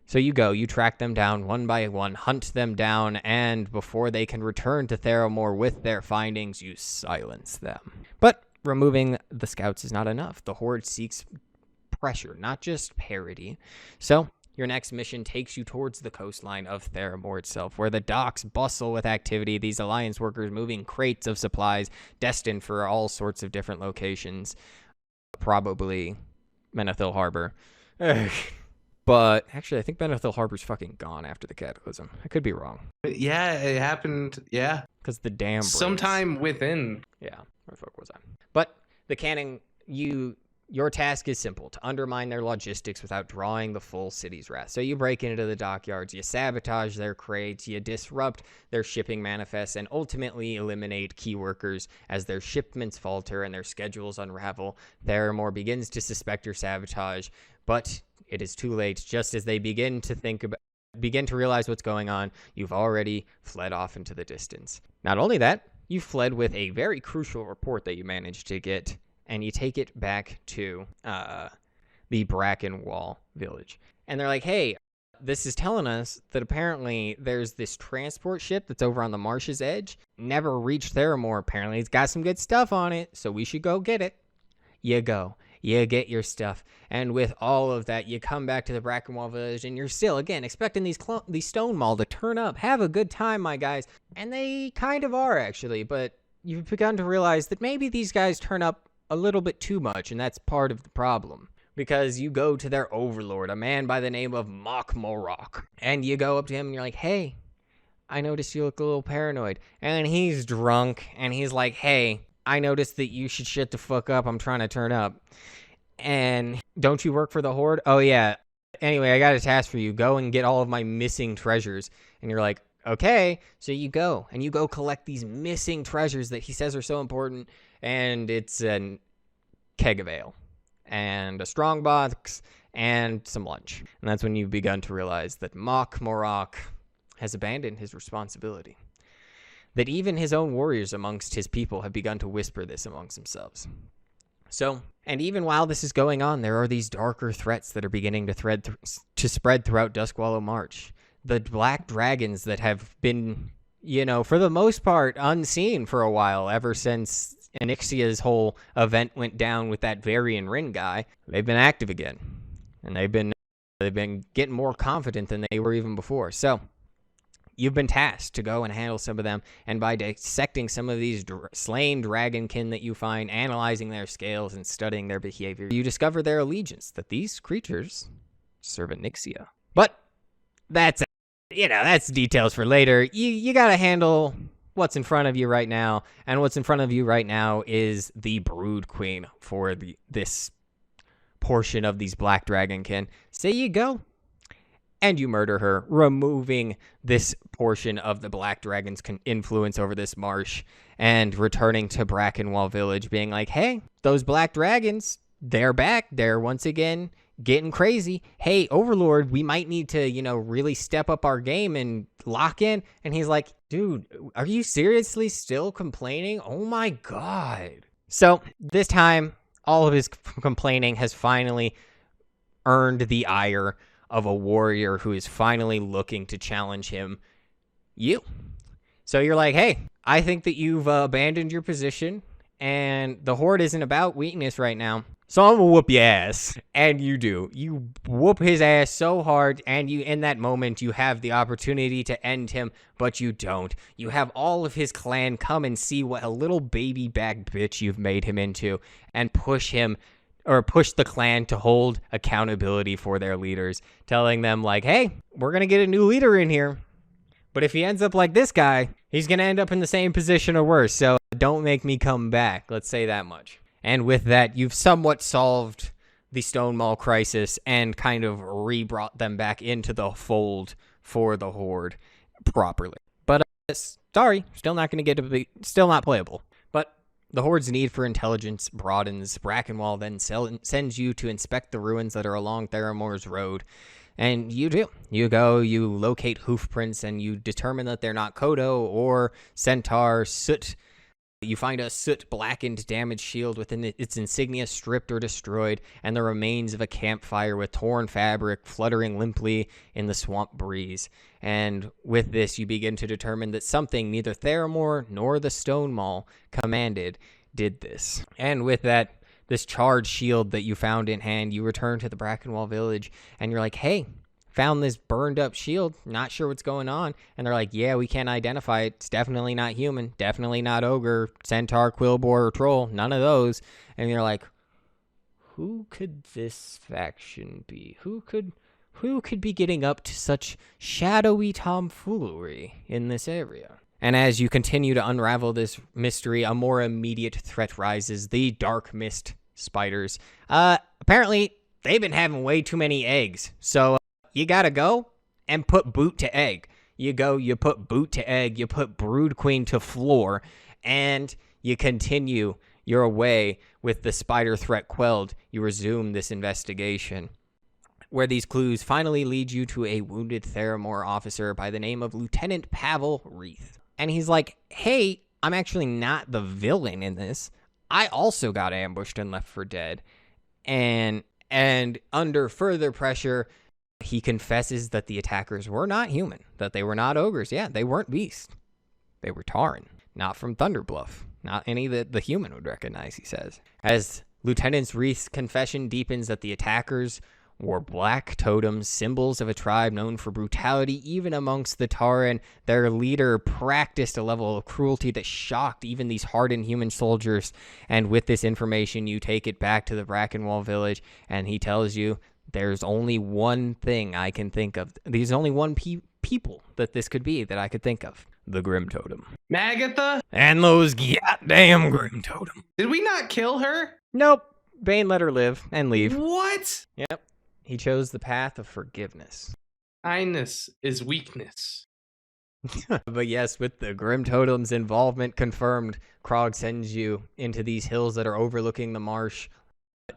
So you track them down one by one, hunt them down, and before they can return to Theramore with their findings, you silence them. But removing the scouts is not enough. The Horde seeks pressure, not just parity. So your next mission takes you towards the coastline of Theramore itself, where the docks bustle with activity, these Alliance workers moving crates of supplies destined for all sorts of different locations. Probably Menethil Harbor. But actually, I think Menethil Harbor's fucking gone after the Cataclysm. I could be wrong. Yeah, it happened. Yeah. Because the dam breaks. Sometime within. Yeah. Where the fuck was I? But the cannon, your task is simple: to undermine their logistics without drawing the full city's wrath. So you break into the dockyards, you sabotage their crates, you disrupt their shipping manifests, and ultimately eliminate key workers as their shipments falter and their schedules unravel. Theramore begins to suspect your sabotage, but it is too late. Just as they begin to think about begin to realize what's going on, you've already fled off into the distance. Not only that, you fled with a very crucial report that you managed to get, and you take it back to the Brackenwall village. And they're like, hey, this is telling us that apparently there's this transport ship that's over on the marsh's edge. Never reached Theramore, apparently. It's got some good stuff on it, so we should go get it. You go. You get your stuff. And with all of that, you come back to the Brackenwall village, and you're still, again, expecting these Stonemaul to turn up. Have a good time, my guys. And they kind of are, actually, but you've begun to realize that maybe these guys turn up a little bit too much, and that's part of the problem. Because you go to their overlord, a man by the name of Morok, and you go up to him and you're like, hey, I noticed you look a little paranoid. And he's drunk, and he's like, hey, I noticed that you should shut the fuck up. I'm trying to turn up. And don't you work for the Horde? Oh, yeah. Anyway, I got a task for you. Go and get all of my missing treasures. And you're like, okay. So you go, and you go collect these missing treasures that he says are so important. And it's a keg of ale, and a strong box, and some lunch. And that's when you've begun to realize that Morok has abandoned his responsibility. That even his own warriors amongst his people have begun to whisper this amongst themselves. So, and even while this is going on, there are these darker threats that are beginning to spread throughout Dustwallow Marsh. The black dragons that have been, for the most part, unseen for a while, ever since Anixia's whole event went down with that Varian Rin guy, they've been active again. And they've been getting more confident than they were even before. So, you've been tasked to go and handle some of them, and by dissecting some of these slain dragonkin that you find, analyzing their scales and studying their behavior, you discover their allegiance, that these creatures serve Anixia. But that's details for later. You gotta handle what's in front of you right now, and what's in front of you right now is the Brood Queen for this portion of these black dragonkin. So you go, and you murder her, removing this portion of the Black Dragon's influence over this marsh, and returning to Brackenwall Village, being like, hey, those Black Dragons, they're back. They're once again getting crazy. Hey, Overlord, we might need to, really step up our game and lock in. And he's like, dude, are you seriously still complaining? Oh my God. So this time, all of his complaining has finally earned the ire of a warrior who is finally looking to challenge him. So you're like, hey, I think that you've abandoned your position, and the Horde isn't about weakness right now, so I'm gonna whoop your ass. And you do. You whoop his ass so hard, and in that moment, you have the opportunity to end him, but you don't. You have all of his clan come and see what a little baby back bitch you've made him into, and push the clan to hold accountability for their leaders, telling them like, hey, we're going to get a new leader in here, but if he ends up like this guy, he's going to end up in the same position or worse, so don't make me come back. Let's say that much. And with that, you've somewhat solved the Stonemaul crisis and kind of re-brought them back into the fold for the Horde properly. But sorry, still not playable. But the Horde's need for intelligence broadens. Brackenwall then sends you to inspect the ruins that are along Theramore's road. And you do. You go, you locate hoof prints, and you determine that they're not Kodo or Centaur soot. You find a soot-blackened damaged shield within its insignia stripped or destroyed, and the remains of a campfire with torn fabric fluttering limply in the swamp breeze. And with this, you begin to determine that something neither Theramore nor the Stonemaul commanded did this. And with that, this charged shield that you found in hand, you return to the Brackenwall village, and you're like, hey, found this burned up shield, not sure what's going on. And they're like, yeah, we can't identify it. It's definitely not human, definitely not ogre, centaur, quillboar, or troll, none of those. And you're like, who could this faction be? Who could be getting up to such shadowy tomfoolery in this area? And as you continue to unravel this mystery, a more immediate threat rises, the dark mist spiders. Apparently, they've been having way too many eggs, so you gotta go and put boot to egg. You go, you put boot to egg, you put brood queen to floor, and you continue your way with the spider threat quelled. You resume this investigation. where these clues finally lead you to a wounded Theramore officer by the name of Lieutenant Pavel Reith. And he's like, hey, I'm actually not the villain in this. I also got ambushed and left for dead. And under further pressure, he confesses that the attackers were not human, that they were not ogres. Yeah, they weren't beasts. They were tauren, not from Thunderbluff. Not any that the human would recognize, he says. As Lieutenant Reith's confession deepens that the attackers wore black totems, symbols of a tribe known for brutality even amongst the tauren. Their leader practiced a level of cruelty that shocked even these hardened human soldiers. And with this information, you take it back to the Brackenwall village, and he tells you, there's only one thing I can think of. There's only one people that this could be that I could think of. The Grimtotem. Magatha? And those goddamn Grimtotem. Did we not kill her? Nope. Bane let her live and leave. What? Yep. He chose the path of forgiveness. Kindness is weakness. But yes, with the Grimtotem's involvement confirmed, Krog sends you into these hills that are overlooking the marsh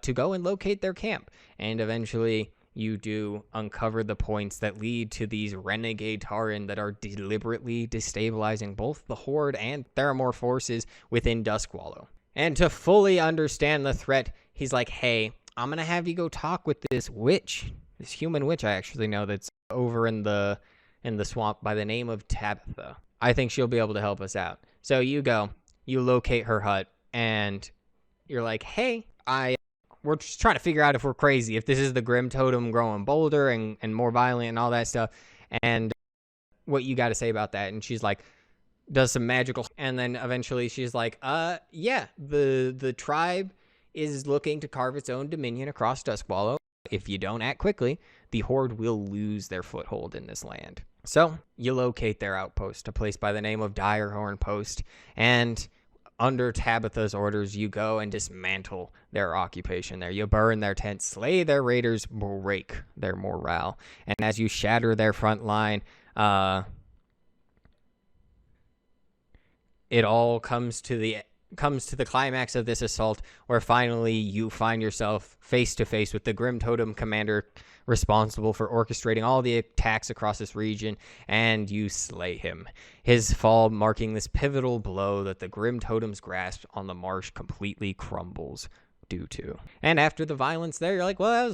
to go and locate their camp. And eventually you do uncover the points that lead to these renegade tauren that are deliberately destabilizing both the Horde and Theramore forces within Dustwallow. And to fully understand the threat, he's like, hey, I'm going to have you go talk with this witch, this human witch I actually know that's over in the swamp by the name of Tabitha. I think she'll be able to help us out. So you go, you locate her hut, and you're like, hey, we're just trying to figure out if we're crazy, if this is the Grimtotem growing bolder and more violent and all that stuff, and what you got to say about that. And she's like, does some magical, and then eventually she's like, yeah, the tribe is looking to carve its own dominion across Dustwallow. If you don't act quickly, the Horde will lose their foothold in this land. So you locate their outpost, a place by the name of Direhorn Post, and under Tabitha's orders, you go and dismantle their occupation there. You burn their tents, slay their raiders, break their morale. And as you shatter their front line, it all comes to the climax of this assault, where finally you find yourself face to face with the Grimtotem commander responsible for orchestrating all the attacks across this region, and you slay him. His fall marking this pivotal blow that the Grimtotem's grasp on the marsh completely crumbles due to. And after the violence there, you're like, well,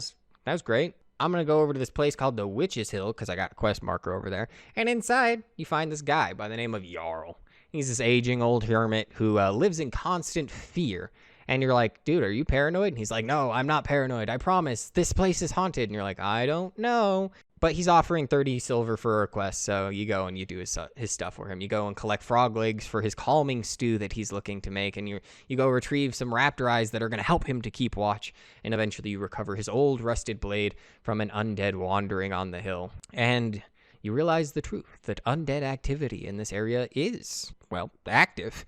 that was great. I'm going to go over to this place called the Witch's Hill because I got a quest marker over there. And inside, you find this guy by the name of Jarl. He's this aging old hermit who lives in constant fear. And you're like, dude, are you paranoid? And he's like, no, I'm not paranoid. I promise. This place is haunted. And you're like, I don't know. But he's offering 30 silver for a request. So you go and you do his stuff for him. You go and collect frog legs for his calming stew that he's looking to make. And you go retrieve some raptor eyes that are going to help him to keep watch. And eventually you recover his old rusted blade from an undead wandering on the hill. And you realize the truth, that undead activity in this area is, well, active.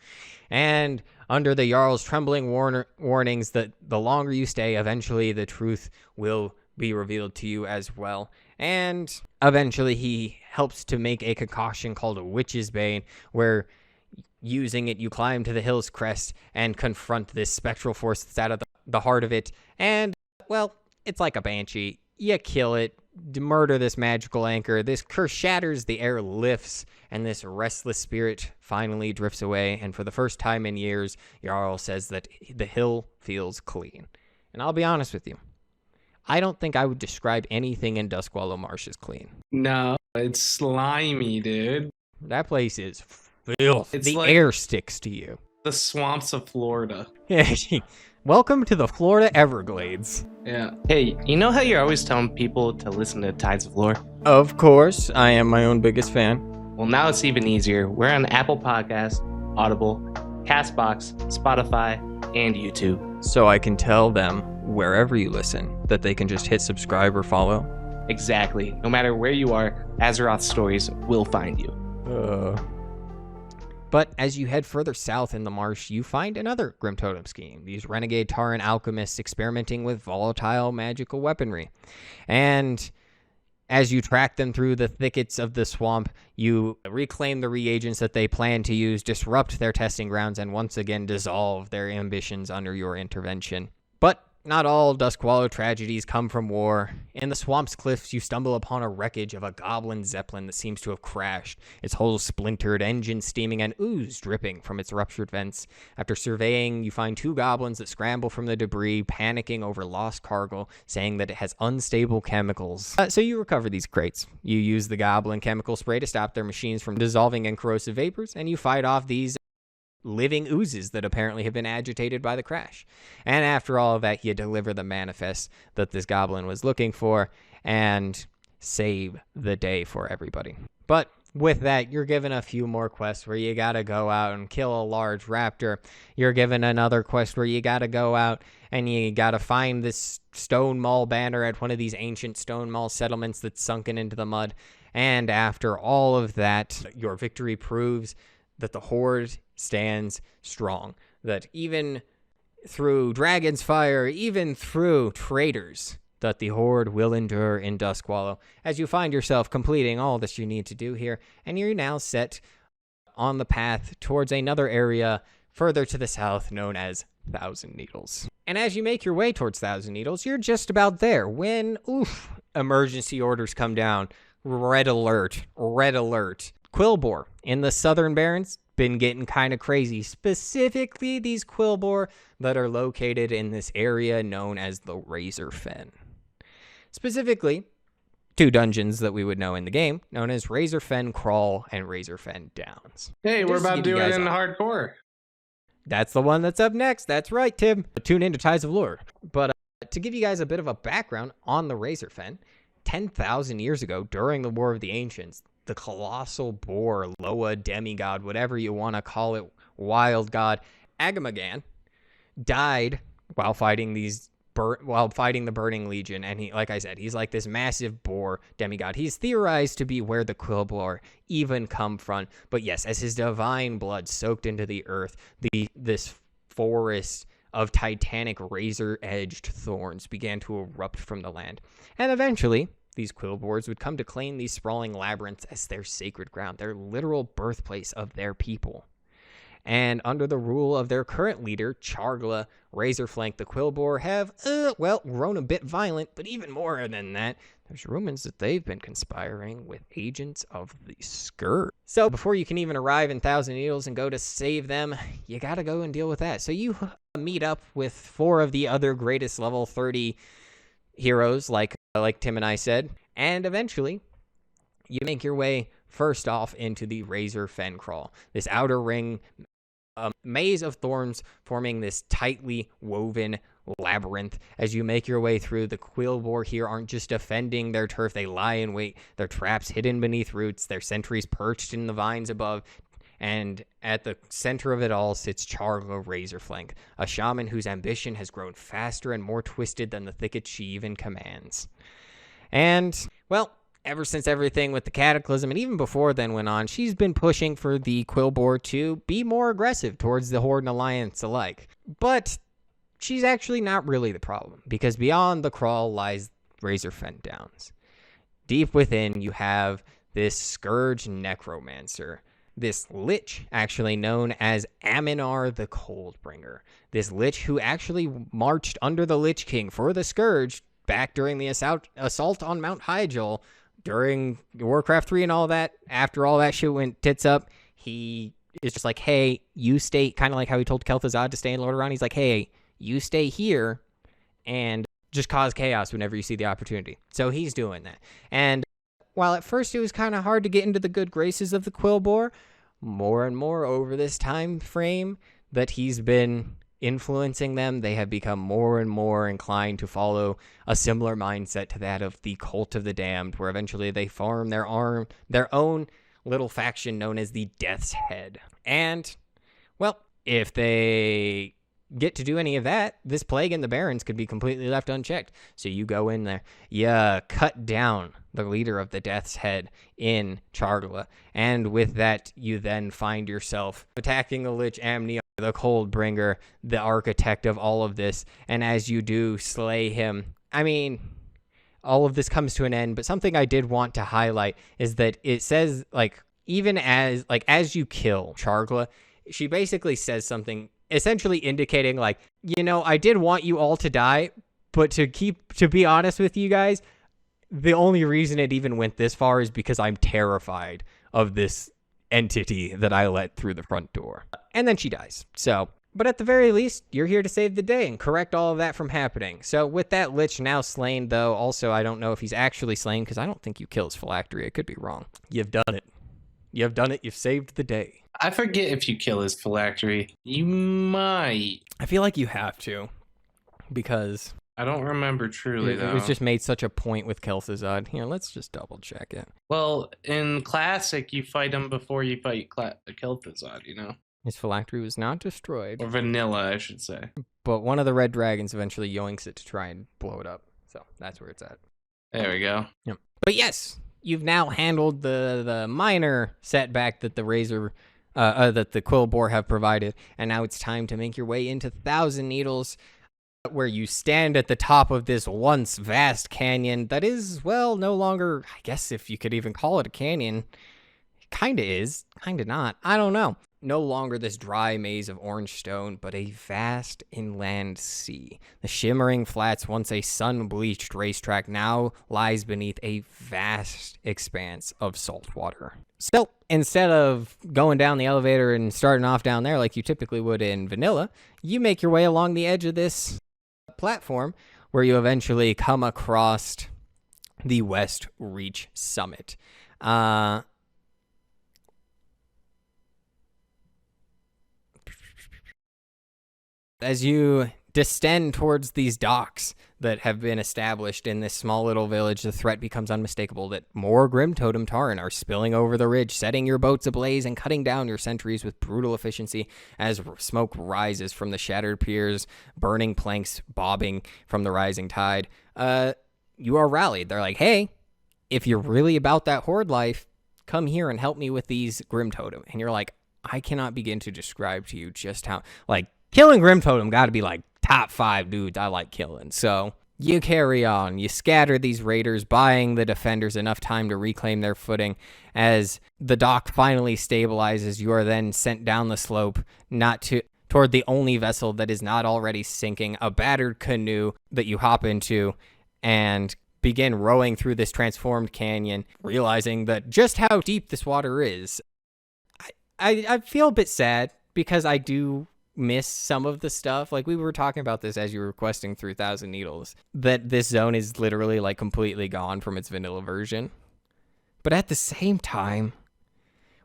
And under the Jarl's trembling warnings that the longer you stay, eventually the truth will be revealed to you as well. And eventually he helps to make a concoction called a Witch's Bane, where using it, you climb to the hill's crest and confront this spectral force that's out of the heart of it. And, well, it's like a banshee. You kill it, murder this magical anchor. This curse shatters, the air lifts, and this restless spirit finally drifts away. And for the first time in years, Jarl says that the hill feels clean. And I'll be honest with you, I don't think I would describe anything in Dustwallow Marsh as clean. No, it's slimy, dude. That place is filth. It's the like air sticks to you. the swamps of Florida. Welcome to the Florida Everglades. Yeah. Hey, you know how you're always telling people to listen to Tides of Lore? Of course, I am my own biggest fan. Well, now it's even easier. We're on Apple Podcasts, Audible, Castbox, Spotify, and YouTube. So I can tell them, wherever you listen, that they can just hit subscribe or follow. Exactly. No matter where you are, Azeroth Stories will find you. But as you head further south in the marsh, you find another Grimtotem scheme. These renegade tauren alchemists experimenting with volatile magical weaponry. And as you track them through the thickets of the swamp, you reclaim the reagents that they plan to use, disrupt their testing grounds, and once again dissolve their ambitions under your intervention. But not all Dustwallow tragedies come from war. In the swamp's cliffs, you stumble upon a wreckage of a goblin zeppelin that seems to have crashed, its hull splintered, engine steaming, and ooze dripping from its ruptured vents. After surveying, you find 2 goblins that scramble from the debris, panicking over lost cargo, saying that it has unstable chemicals. So you recover these crates. You use the goblin chemical spray to stop their machines from dissolving in corrosive vapors, and you fight off these living oozes that apparently have been agitated by the crash. And after all of that, you deliver the manifest that this goblin was looking for and save the day for everybody. But with that, you're given a few more quests where you gotta go out and kill a large raptor. You're given another quest where you gotta go out and you gotta find this Stonemaul banner at one of these ancient Stonemaul settlements that's sunken into the mud. And after all of that, your victory proves that the Horde stands strong, that even through dragon's fire, even through traitors, that the Horde will endure in Dustwallow, as you find yourself completing all that you need to do here, and you're now set on the path towards another area further to the south known as Thousand Needles. And as you make your way towards Thousand Needles, you're just about there when, emergency orders come down. Red alert, red alert. Quillboar in the Southern Barrens been getting kind of crazy, specifically these Quillboar that are located in this area known as the Razorfen. Specifically, 2 dungeons that we would know in the game, known as Razorfen Kraul and Razorfen Downs. Hey, we're Just to about give to you do it guys in a- hardcore. That's the one that's up next. That's right, Tim. Tune into Tides of Lore. But to give you guys a bit of a background on the Razorfen, 10,000 years ago, during the War of the Ancients, the colossal boar, Loa demigod, whatever you want to call it, wild god, Agamagan, died while fighting the Burning Legion. And he, like I said, he's like this massive boar demigod. He's theorized to be where the Quillboar even come from. But yes, as his divine blood soaked into the earth, this forest of titanic razor-edged thorns began to erupt from the land. And eventually, these Quillboars would come to claim these sprawling labyrinths as their sacred ground, their literal birthplace of their people. And under the rule of their current leader, Chargla, Razorflank the Quillboar have, grown a bit violent, but even more than that, there's rumors that they've been conspiring with agents of the Scourge. So before you can even arrive in Thousand Needles and go to save them, you gotta go and deal with that. So you meet up with 4 of the other greatest level 30 heroes, like Tim and I said, and eventually you make your way first off into the Razorfen Kraul, this outer ring, maze of thorns forming this tightly woven labyrinth. As you make your way through, the Quillboar here aren't just defending their turf, they lie in wait, their traps hidden beneath roots, their sentries perched in the vines above. And at the center of it all sits Chargla Razorflank, a shaman whose ambition has grown faster and more twisted than the thicket she even commands. And, well, ever since everything with the Cataclysm, and even before then went on, she's been pushing for the Quillboar to be more aggressive towards the Horde and Alliance alike. But she's actually not really the problem, because beyond the Kraul lies Razorfen Downs. Deep within, you have this Scourge Necromancer, this Lich, actually known as Aminar the Coldbringer. This Lich who actually marched under the Lich King for the Scourge back during the assault on Mount Hyjal during Warcraft 3 and all that. After all that shit went tits up, he is just like, hey, you stay, kind of like how he told Kel'Thuzad to stay in Lordaeron. He's like, hey, you stay here and just cause chaos whenever you see the opportunity. So he's doing that. And while at first it was kind of hard to get into the good graces of the Quillboar, more and more over this time frame that he's been influencing them, they have become more and more inclined to follow a similar mindset to that of the Cult of the Damned, where eventually they form their own little faction known as the Death's Head. And, well, if they get to do any of that, this plague in the Barrens could be completely left unchecked. So you go in there, you cut down the leader of the Death's Head in Chargla, and with that, you then find yourself attacking the Lich Amniar, the Coldbringer, the architect of all of this, and as you do, slay him. I mean, all of this comes to an end, but something I did want to highlight is that it says, even as you kill Chargla, she basically says something essentially indicating like, I did want you all to die, but to be honest with you guys, the only reason it even went this far is because I'm terrified of this entity that I let through the front door. And then she dies. So, but at the very least, you're here to save the day and correct all of that from happening. So with that Lich now slain, though, also I don't know if he's actually slain because I don't think you kill his phylactery. I could be wrong. You've done it. You have done it. You've saved the day. I forget if you kill his phylactery. You might. I feel like you have to because I don't remember truly, though. It was just made such a point with Kel'Thuzad. Here, let's just double check it. Well, in Classic, you fight him before you fight Kel'Thuzad, you know? His phylactery was not destroyed. Or Vanilla, I should say. But one of the red dragons eventually yoinks it to try and blow it up. So that's where it's at. There we go. Yep. But yes, you've now handled the minor setback that that the Quill Boar have provided. And now it's time to make your way into Thousand Needles, where you stand at the top of this once vast canyon that is, well, no longer, I guess if you could even call it a canyon. Kinda is, kinda not. I don't know. No longer this dry maze of orange stone, but a vast inland sea. The shimmering flats, once a sun-bleached racetrack, now lies beneath a vast expanse of salt water. So, instead of going down the elevator and starting off down there like you typically would in vanilla, you make your way along the edge of this platform where you eventually come across the West Reach Summit. As you descend towards these docks that have been established in this small little village, the threat becomes unmistakable that more Grimtotem tauren are spilling over the ridge, setting your boats ablaze and cutting down your sentries with brutal efficiency as smoke rises from the shattered piers, burning planks bobbing from the rising tide. You are rallied. They're like, hey, if you're really about that Horde life, come here and help me with these Grimtotem. And you're like, I cannot begin to describe to you just how, like, killing Grimtotem got to be like top 5 dudes I like killing. So you carry on. You scatter these raiders, buying the defenders enough time to reclaim their footing. As the dock finally stabilizes, you are then sent down the slope, toward the only vessel that is not already sinking, a battered canoe that you hop into and begin rowing through this transformed canyon, realizing that just how deep this water is. I feel a bit sad because I do miss some of the stuff. Like, we were talking about this as you were questing through Thousand Needles, that this zone is literally like completely gone from its vanilla version. But at the same time,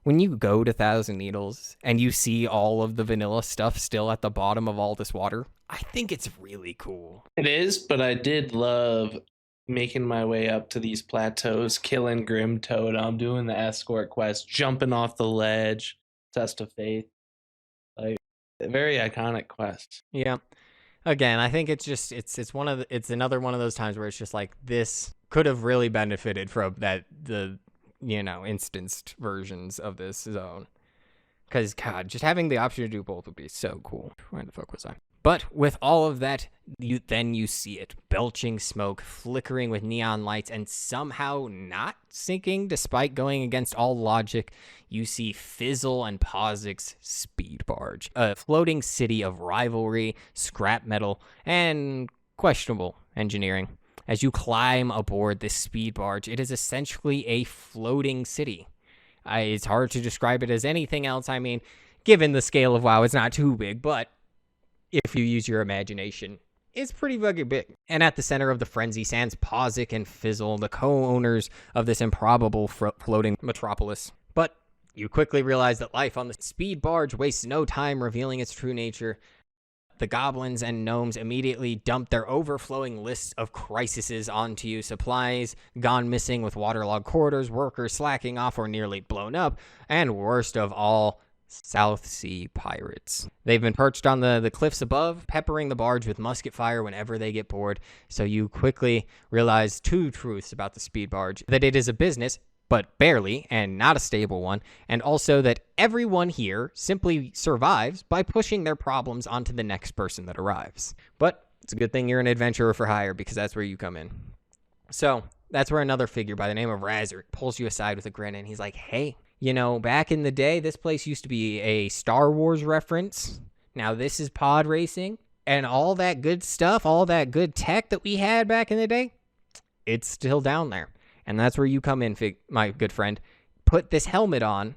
when you go to Thousand Needles and you see all of the vanilla stuff still at the bottom of all this water, I think it's really cool. It is, but I did love making my way up to these plateaus, killing Grimtotem, doing the escort quest, jumping off the ledge, test of faith. Like, very iconic quest. Yeah. Again, I think it's just it's another one of those times where it's just like, this could have really benefited from the instanced versions of this zone. Because, God, just having the option to do both would be so cool. Where the fuck was I? But with all of that, you see it. Belching smoke, flickering with neon lights, and somehow not sinking despite going against all logic. You see Fizzle and Pozik's speed barge. A floating city of rivalry, scrap metal, and questionable engineering. As you climb aboard this speed barge, it is essentially a floating city. It's hard to describe it as anything else. I mean, given the scale of WoW, it's not too big, but if you use your imagination, it's pretty fucking big. And at the center of the frenzy stands Pozik and Fizzle, the co-owners of this improbable floating metropolis. But you quickly realize that life on the speed barge wastes no time revealing its true nature. The goblins and gnomes immediately dump their overflowing lists of crises onto you. Supplies gone missing with waterlogged corridors, workers slacking off or nearly blown up, and worst of all, South Sea pirates. They've been perched on the cliffs above, peppering the barge with musket fire whenever they get bored. So you quickly realize 2 truths about the speed barge: that it is a business, but barely, and not a stable one, and also that everyone here simply survives by pushing their problems onto the next person that arrives. But it's a good thing you're an adventurer for hire, because that's where you come in. So that's where another figure by the name of Razor pulls you aside with a grin, and he's like, hey, back in the day, this place used to be a Star Wars reference. Now, this is pod racing, and all that good stuff, all that good tech that we had back in the day, it's still down there. And that's where you come in, my good friend. Put this helmet on,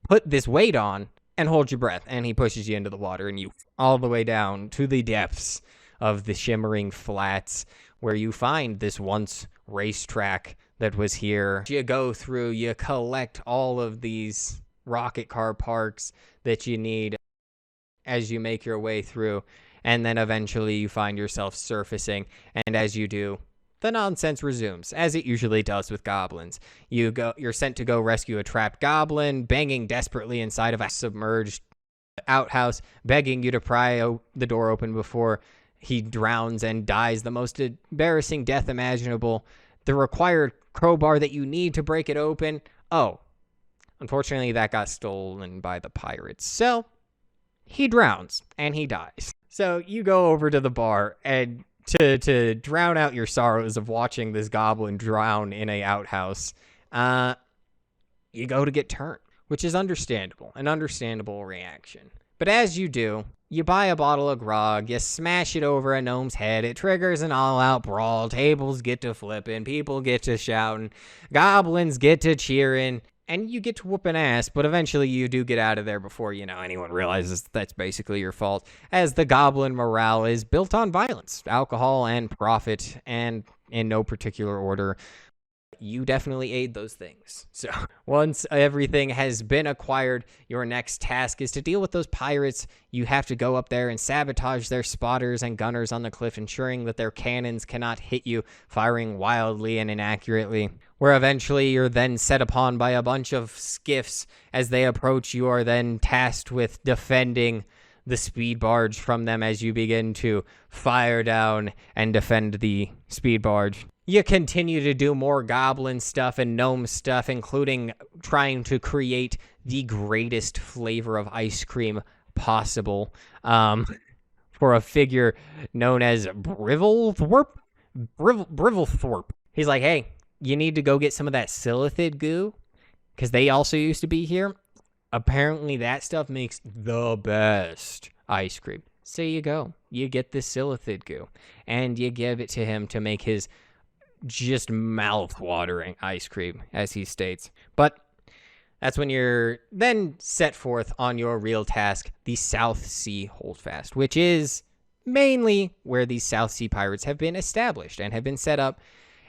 put this weight on, and hold your breath. And he pushes you into the water, and you all the way down to the depths of the shimmering flats where you find this once racetrack that was here. You go through, you collect all of these rocket car parks that you need as you make your way through, and then eventually you find yourself surfacing, and as you do, the nonsense resumes, as it usually does with goblins. You're sent to go rescue a trapped goblin, banging desperately inside of a submerged outhouse, begging you to pry the door open before he drowns and dies the most embarrassing death imaginable. The required crowbar that you need to break it open, oh, unfortunately that got stolen by the pirates. So, he drowns, and he dies. So, you go over to the bar, and to drown out your sorrows of watching this goblin drown in a outhouse, you go to get turned, which is understandable, an understandable reaction. But as you do, you buy a bottle of grog, you smash it over a gnome's head, it triggers an all-out brawl, tables get to flipping, people get to shouting, goblins get to cheering, and you get to whooping ass, but eventually you do get out of there before, anyone realizes that's basically your fault, as the goblin morale is built on violence, alcohol, and profit, and in no particular order. You definitely aid those things. So once everything has been acquired, your next task is to deal with those pirates. You have to go up there and sabotage their spotters and gunners on the cliff, ensuring that their cannons cannot hit you, firing wildly and inaccurately, where eventually you're then set upon by a bunch of skiffs. As they approach, you are then tasked with defending the speed barge from them as you begin to fire down and defend the speed barge. You continue to do more goblin stuff and gnome stuff, including trying to create the greatest flavor of ice cream possible for a figure known as Brivelthorpe. Brivelthorpe. He's like, hey, you need to go get some of that silithid goo, because they also used to be here. Apparently that stuff makes the best ice cream. So you go. You get this silithid goo, and you give it to him to make his just mouth-watering ice cream, as he states. But that's when you're then set forth on your real task, the South Sea Holdfast, which is mainly where these South Sea pirates have been established and have been set up.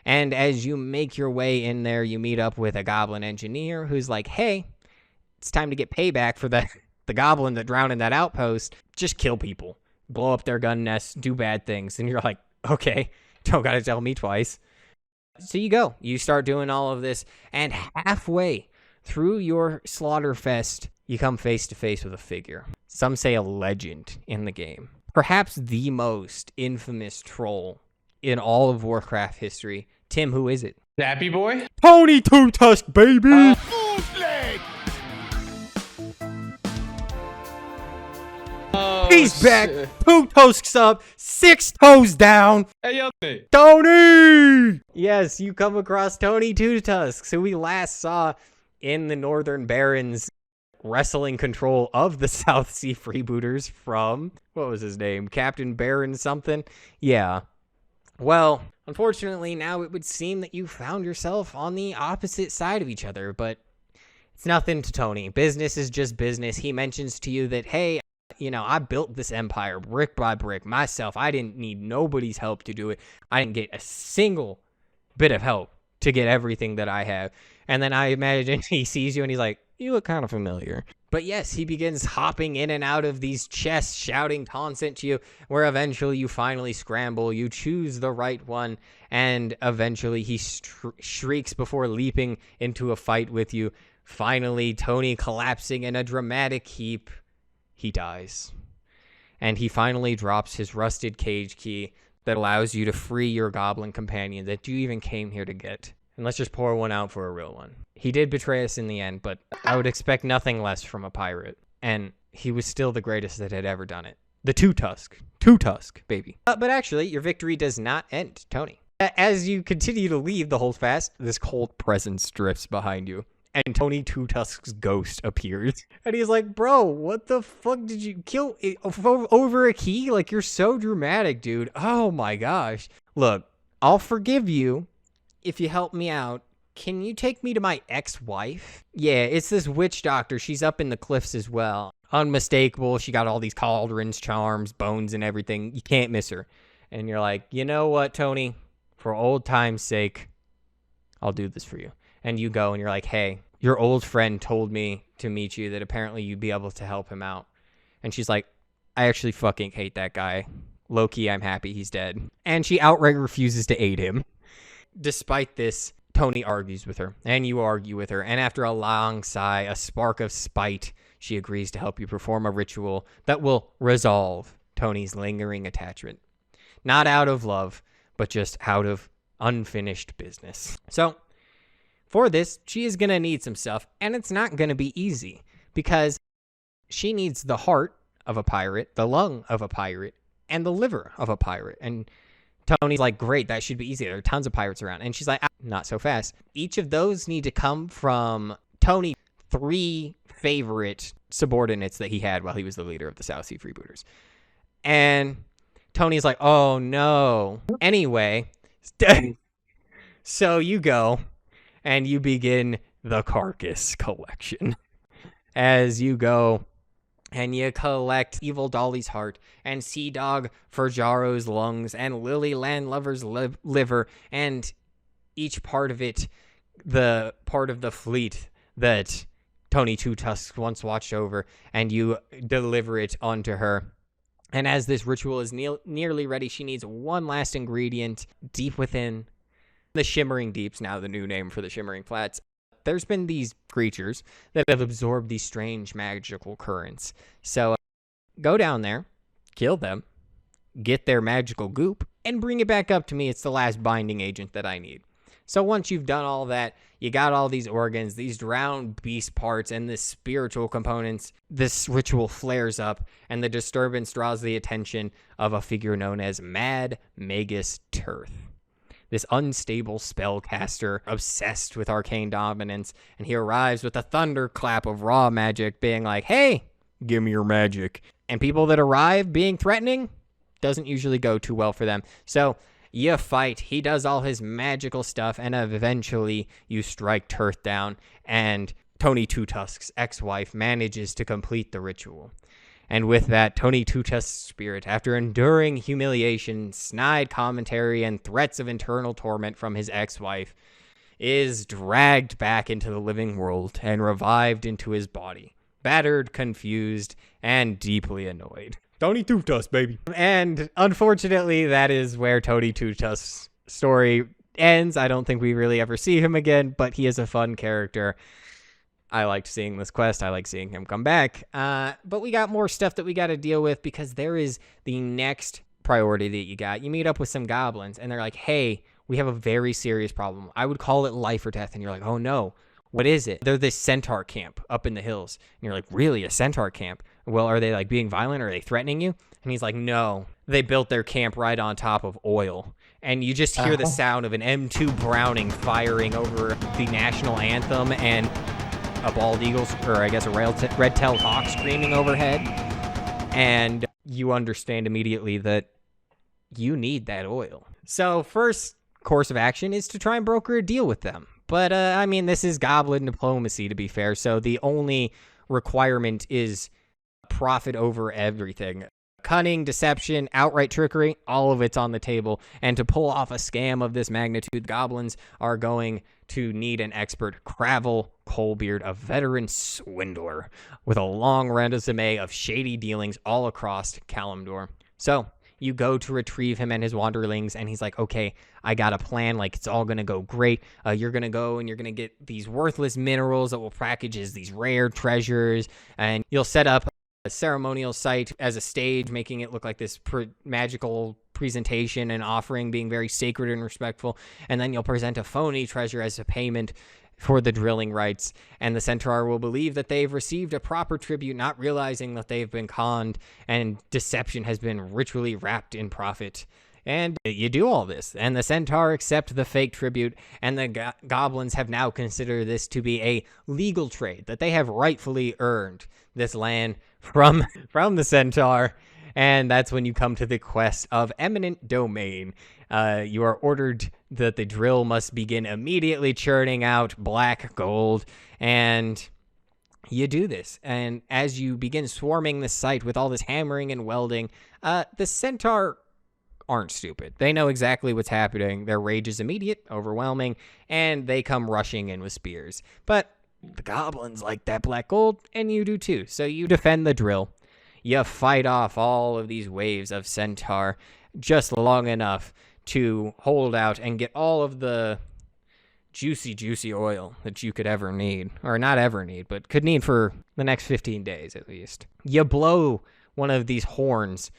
And as you make your way in there, you meet up with a goblin engineer who's like, hey, it's time to get payback for the goblin that drowned in that outpost. Just kill people, blow up their gun nests, do bad things. And you're like, okay, don't gotta tell me twice. So you go. You start doing all of this, and halfway through your slaughterfest, you come face to face with a figure. Some say a legend in the game. Perhaps the most infamous troll in all of Warcraft history. Tim, who is it? Dappy boy? Tony Two Tusk, baby! He's back! Shit. 2 tusks up, 6 toes down! Hey, yo, Tony! Yes, you come across Tony Two Tusks, who we last saw in the Northern Barrens wrestling control of the South Sea Freebooters from, what was his name? Captain Baron something? Yeah. Well, unfortunately, now it would seem that you found yourself on the opposite side of each other, but it's nothing to Tony. Business is just business. He mentions to you that, hey, I built this empire brick by brick myself. I didn't need nobody's help to do it. I didn't get a single bit of help to get everything that I have. And then I imagine he sees you and he's like, you look kind of familiar. But yes, he begins hopping in and out of these chests, shouting taunts at you, where eventually you finally scramble, you choose the right one, and eventually he shrieks before leaping into a fight with you. Finally, Tony collapsing in a dramatic heap, he dies. And he finally drops his rusted cage key that allows you to free your goblin companion that you even came here to get. And let's just pour one out for a real one. He did betray us in the end, but I would expect nothing less from a pirate. And he was still the greatest that had ever done it. The Two Tusk, baby. But actually, your victory does not end, Tony. As you continue to leave the holdfast, this cold presence drifts behind you. and Tony Two Tusk's ghost appears. And he's like, bro, what the fuck did you kill it over a key? Like, you're so dramatic, dude. Oh my gosh. Look, I'll forgive you if you help me out. Can you take me to my ex-wife? Yeah, it's this witch doctor. She's up in the cliffs as well. Unmistakable. She got all these cauldrons, charms, bones, and everything. You can't miss her. And you're like, you know what, Tony? For old time's sake, I'll do this for you. And you go and you're like, hey, your old friend told me to meet you, that apparently you'd be able to help him out. And she's like, I actually fucking hate that guy. Low-key, I'm happy he's dead. And she outright refuses to aid him. Despite this, Tony argues with her, and you argue with her, and after a long sigh, a spark of spite, she agrees to help you perform a ritual that will resolve Tony's lingering attachment. Not out of love, but just out of unfinished business. So, for this, she is going to need some stuff, and it's not going to be easy, because she needs the heart of a pirate, the lung of a pirate, and the liver of a pirate, and Tony's like, great, that should be easy. There are tons of pirates around. And she's like, not so fast. Each of those need to come from Tony's 3 favorite subordinates that he had while he was the leader of the South Sea Freebooters. And Tony's like, oh, no. Anyway, so you go and you begin the Carcass collection. As you go and you collect Evil Dolly's heart, and Sea Dog Ferjaro's lungs, and Lily Landlover's liver, and each part of it, the part of the fleet that Tony Two Tusks once watched over, and you deliver it onto her. And as this ritual is nearly ready, she needs one last ingredient deep within the Shimmering Deeps, now the new name for the Shimmering Flats. There's been these creatures that have absorbed these strange magical currents. So go down there, kill them, get their magical goop, and bring it back up to me. It's the last binding agent that I need. So once you've done all that, you got all these organs, these drowned beast parts, and the spiritual components, this ritual flares up, and the disturbance draws the attention of a figure known as Mad Magus Tirth. This unstable spellcaster obsessed with arcane dominance, and he arrives with a thunderclap of raw magic being like, hey, give me your magic. And people that arrive being threatening doesn't usually go too well for them. So you fight, he does all his magical stuff, and eventually you strike Tirth down, and Tony Two Tusks' ex-wife manages to complete the ritual. And with that, Tony Two Tusks' spirit, after enduring humiliation, snide commentary, and threats of internal torment from his ex-wife, is dragged back into the living world and revived into his body, battered, confused, and deeply annoyed. Tony Two Tusks, baby. And unfortunately, that is where Tony Two Tusks' story ends. I don't think we really ever see him again, but he is a fun character. I liked seeing this quest. I like seeing him come back. But we got more stuff that we got to deal with, because there is the next priority that you got. You meet up with some goblins, and they're like, hey, we have a very serious problem. I would call it life or death. And you're like, oh, no. What is it? They're this centaur camp up in the hills. And you're like, really? A centaur camp? Well, are they like being violent? Or are they threatening you? And he's like, no. They built their camp right on top of oil. And you just hear the sound of an M2 Browning firing over the national anthem, and a bald eagle, or I guess a red-tailed hawk screaming overhead, and you understand immediately that you need that oil. So first course of action is to try and broker a deal with them. But, I mean, this is goblin diplomacy, to be fair, so the only requirement is profit over everything. Cunning, deception, outright trickery, all of it's on the table. And to pull off a scam of this magnitude, goblins are going to need an expert. Cravel Coalbeard, a veteran swindler with a long resume of shady dealings all across Kalimdor. So you go to retrieve him and his wanderlings, and he's like, okay, I got a plan. Like, it's all going to go great. You're going to go and you're going to get these worthless minerals that will package as these rare treasures, and you'll set up a ceremonial site as a stage, making it look like this magical presentation and offering, being very sacred and respectful. And then you'll present a phony treasure as a payment for the drilling rights, and the centaur will believe that they've received a proper tribute, not realizing that they've been conned and deception has been ritually wrapped in profit. And you do all this, and the centaur accept the fake tribute, and the goblins have now considered this to be a legal trade, that they have rightfully earned this land from the centaur. And that's when you come to the quest of eminent domain. You are ordered that the drill must begin immediately churning out black gold, and you do this. And as you begin swarming the site with all this hammering and welding, the centaur aren't stupid. They know exactly what's happening. Their rage is immediate, overwhelming, and they come rushing in with spears. But the goblins like that black gold, and you do too. So you defend the drill. You fight off all of these waves of centaur just long enough to hold out and get all of the juicy oil that you could ever need. Or not ever need, but could need for the next 15 days at least. You blow one of these horns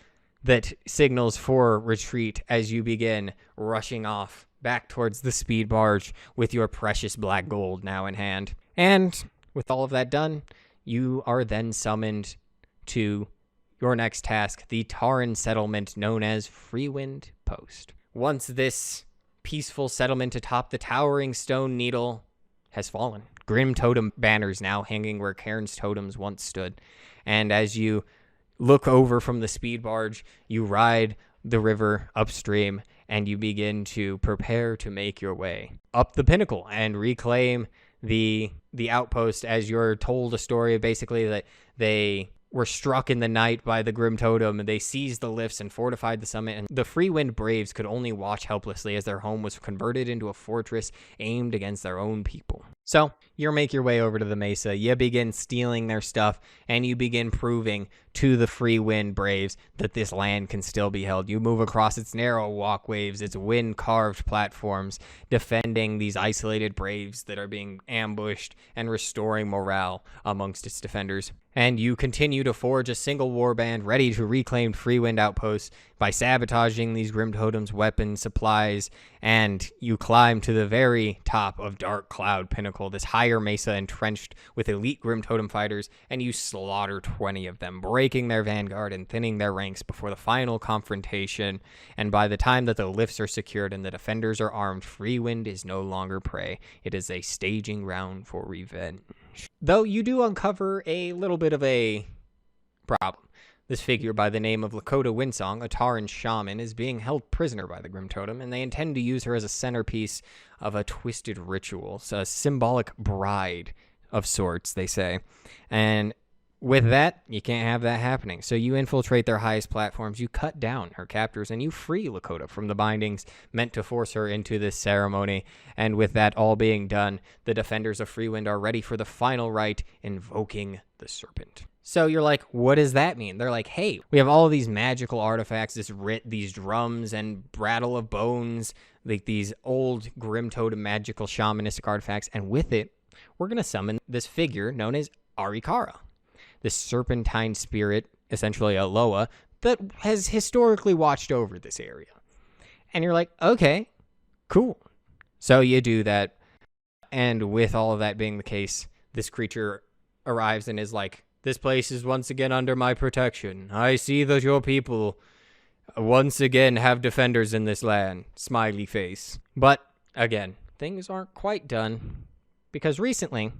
that signals for retreat as you begin rushing off back towards the speed barge with your precious black gold now in hand. And with all of that done, you are then summoned to your next task, the tauren settlement known as Freewind Post. Once this peaceful settlement atop the towering stone needle has fallen, Grimtotem banners now hanging where Cairn's totems once stood. And as you look over from the speed barge, you ride the river upstream, and you begin to prepare to make your way up the pinnacle and reclaim the outpost, as you're told a story basically that they were struck in the night by the Grimtotem, and they seized the lifts and fortified the summit, and the Freewind Braves could only watch helplessly as their home was converted into a fortress aimed against their own people. So, you make your way over to the mesa, you begin stealing their stuff, and you begin proving to the Freewind Braves that this land can still be held. You move across its narrow walkways, its wind-carved platforms, defending these isolated braves that are being ambushed and restoring morale amongst its defenders. And you continue to forge a single warband ready to reclaim Freewind outposts by sabotaging these Grimtotem's weapons, supplies, and you climb to the very top of Dark Cloud Pinnacle, this higher mesa entrenched with elite Grimtotem fighters, and you slaughter 20 of them, breaking their vanguard and thinning their ranks before the final confrontation. And by the time that the lifts are secured and the defenders are armed, Freewind is no longer prey. It is a staging ground for revenge. Though you do uncover a little bit of a problem. This figure by the name of Lakota Windsong, a tauren shaman, is being held prisoner by the Grimtotem, and they intend to use her as a centerpiece of a twisted ritual, so a symbolic bride of sorts, they say. And with that, you can't have that happening. So you infiltrate their highest platforms, you cut down her captors, and you free Lakota from the bindings meant to force her into this ceremony. And with that all being done, the defenders of Freewind are ready for the final rite, invoking the serpent. So you're like, what does that mean? They're like, hey, we have all of these magical artifacts, these drums and brattle of bones, like these old Grimtotem magical shamanistic artifacts, and with it, we're going to summon this figure known as Arikara, this serpentine spirit, essentially a Loa, that has historically watched over this area. And you're like, okay, cool. So you do that, and with all of that being the case, this creature arrives and is like, this place is once again under my protection. I see that your people once again have defenders in this land. Smiley face. But, again, things aren't quite done. Because recently,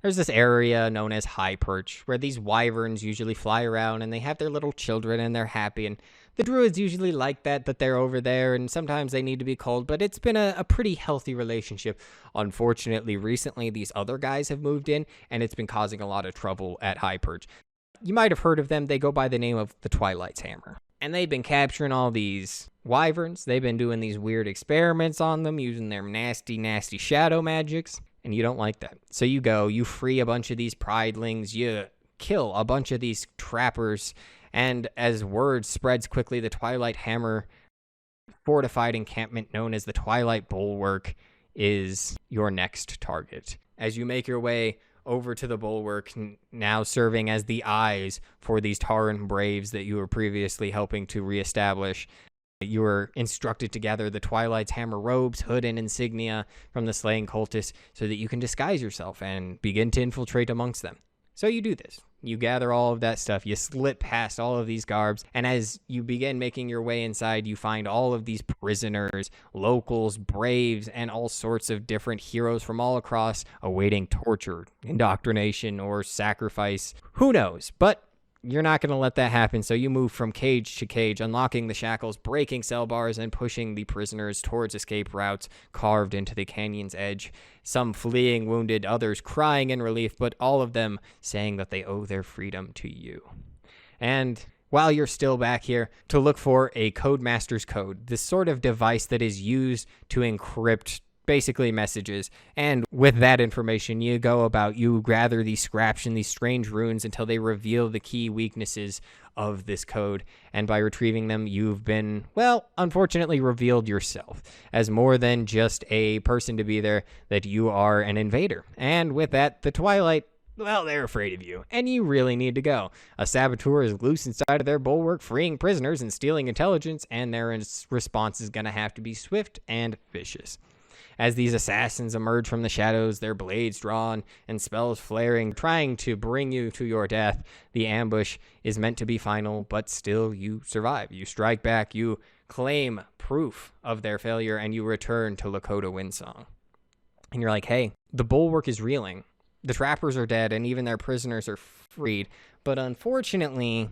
there's this area known as High Perch, where these wyverns usually fly around, and they have their little children, and they're happy, and the druids usually like that they're over there, and sometimes they need to be culled, but it's been a pretty healthy relationship. Unfortunately, recently, these other guys have moved in, and it's been causing a lot of trouble at High Perch. You might have heard of them. They go by the name of the Twilight's Hammer. And they've been capturing all these wyverns. They've been doing these weird experiments on them, using their nasty, nasty shadow magics. And you don't like that. So you go, you free a bunch of these pridelings, you kill a bunch of these trappers, and as word spreads quickly, the Twilight Hammer fortified encampment known as the Twilight Bulwark is your next target. As you make your way over to the Bulwark, now serving as the eyes for these tauren braves that you were previously helping to reestablish, you were instructed to gather the Twilight's Hammer robes, hood, and insignia from the slain cultists so that you can disguise yourself and begin to infiltrate amongst them. So you do this. You gather all of that stuff. You slip past all of these guards. And as you begin making your way inside, you find all of these prisoners, locals, braves, and all sorts of different heroes from all across awaiting torture, indoctrination, or sacrifice. Who knows? But you're not going to let that happen, so you move from cage to cage, unlocking the shackles, breaking cell bars, and pushing the prisoners towards escape routes carved into the canyon's edge. Some fleeing wounded, others crying in relief, but all of them saying that they owe their freedom to you. And while you're still back here, to look for a Codemaster's Code, this sort of device that is used to encrypt basically messages. And with that information, you gather these scraps and these strange runes until they reveal the key weaknesses of this code. And by retrieving them, you've been, well, unfortunately revealed yourself as more than just a person to be there, that you are an invader. And with that, the Twilight, well, they're afraid of you, and you really need to go. A saboteur is loose inside of their bulwark, freeing prisoners and stealing intelligence, and their response is going to have to be swift and vicious. As these assassins emerge from the shadows, their blades drawn and spells flaring, trying to bring you to your death, the ambush is meant to be final, but still you survive. You strike back, you claim proof of their failure, and you return to Lakota Windsong. And you're like, hey, the bulwark is reeling. The trappers are dead, and even their prisoners are freed. But unfortunately,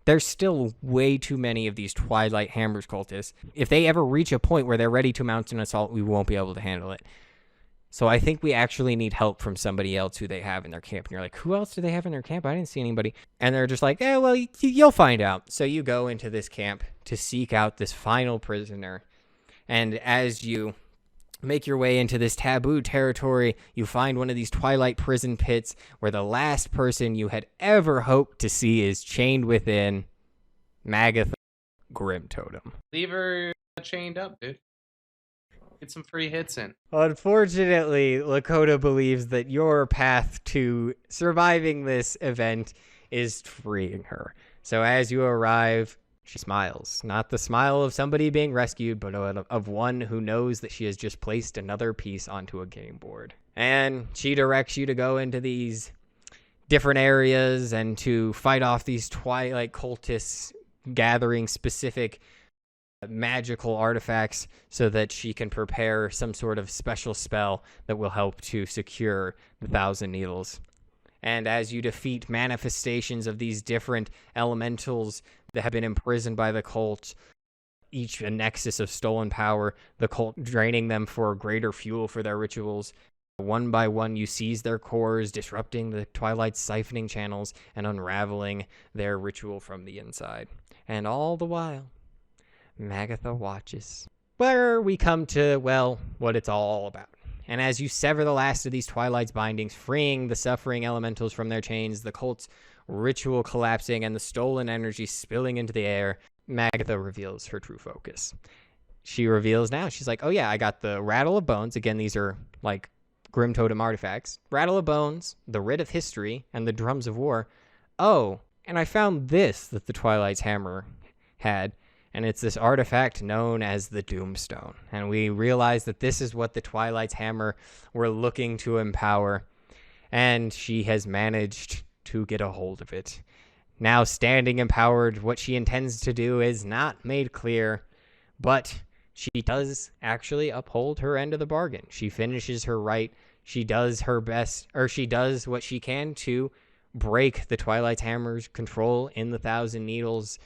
there's still way too many of these Twilight Hammers cultists. If they ever reach a point where they're ready to mount an assault, we won't be able to handle it. So I think we actually need help from somebody else who they have in their camp. And you're like, who else do they have in their camp? I didn't see anybody. And they're just like, well, you'll find out. So you go into this camp to seek out this final prisoner. And as you make your way into this taboo territory, you find one of these Twilight prison pits where the last person you had ever hoped to see is chained within Magatha Grimtotem. Leave her chained up, dude. Get some free hits in. Unfortunately, Lakota believes that your path to surviving this event is freeing her. So as you arrive, she smiles. Not the smile of somebody being rescued, but of one who knows that she has just placed another piece onto a game board. And she directs you to go into these different areas and to fight off these Twilight cultists, gathering specific magical artifacts so that she can prepare some sort of special spell that will help to secure the Thousand Needles. And as you defeat manifestations of these different elementals that have been imprisoned by the cult, each a nexus of stolen power, the cult draining them for greater fuel for their rituals. One by one, you seize their cores, disrupting the Twilight's siphoning channels and unraveling their ritual from the inside. And all the while, Magatha watches. Where we come to, well, what it's all about. And as you sever the last of these Twilight's bindings, freeing the suffering elementals from their chains, the cult's ritual collapsing, and the stolen energy spilling into the air, Magatha reveals her true focus. She reveals now, she's like, oh yeah, I got the Rattle of Bones. Again, these are like Grimtotem artifacts. Rattle of Bones, the Writ of History, and the Drums of War. Oh, and I found this that the Twilight's Hammer had. And it's this artifact known as the Doomstone. And we realize that this is what the Twilight's Hammer were looking to empower. And she has managed to get a hold of it. Now standing empowered, what she intends to do is not made clear. But she does actually uphold her end of the bargain. She finishes her right. She does her best, or she does what she can to break the Twilight's Hammer's control in the Thousand Needles,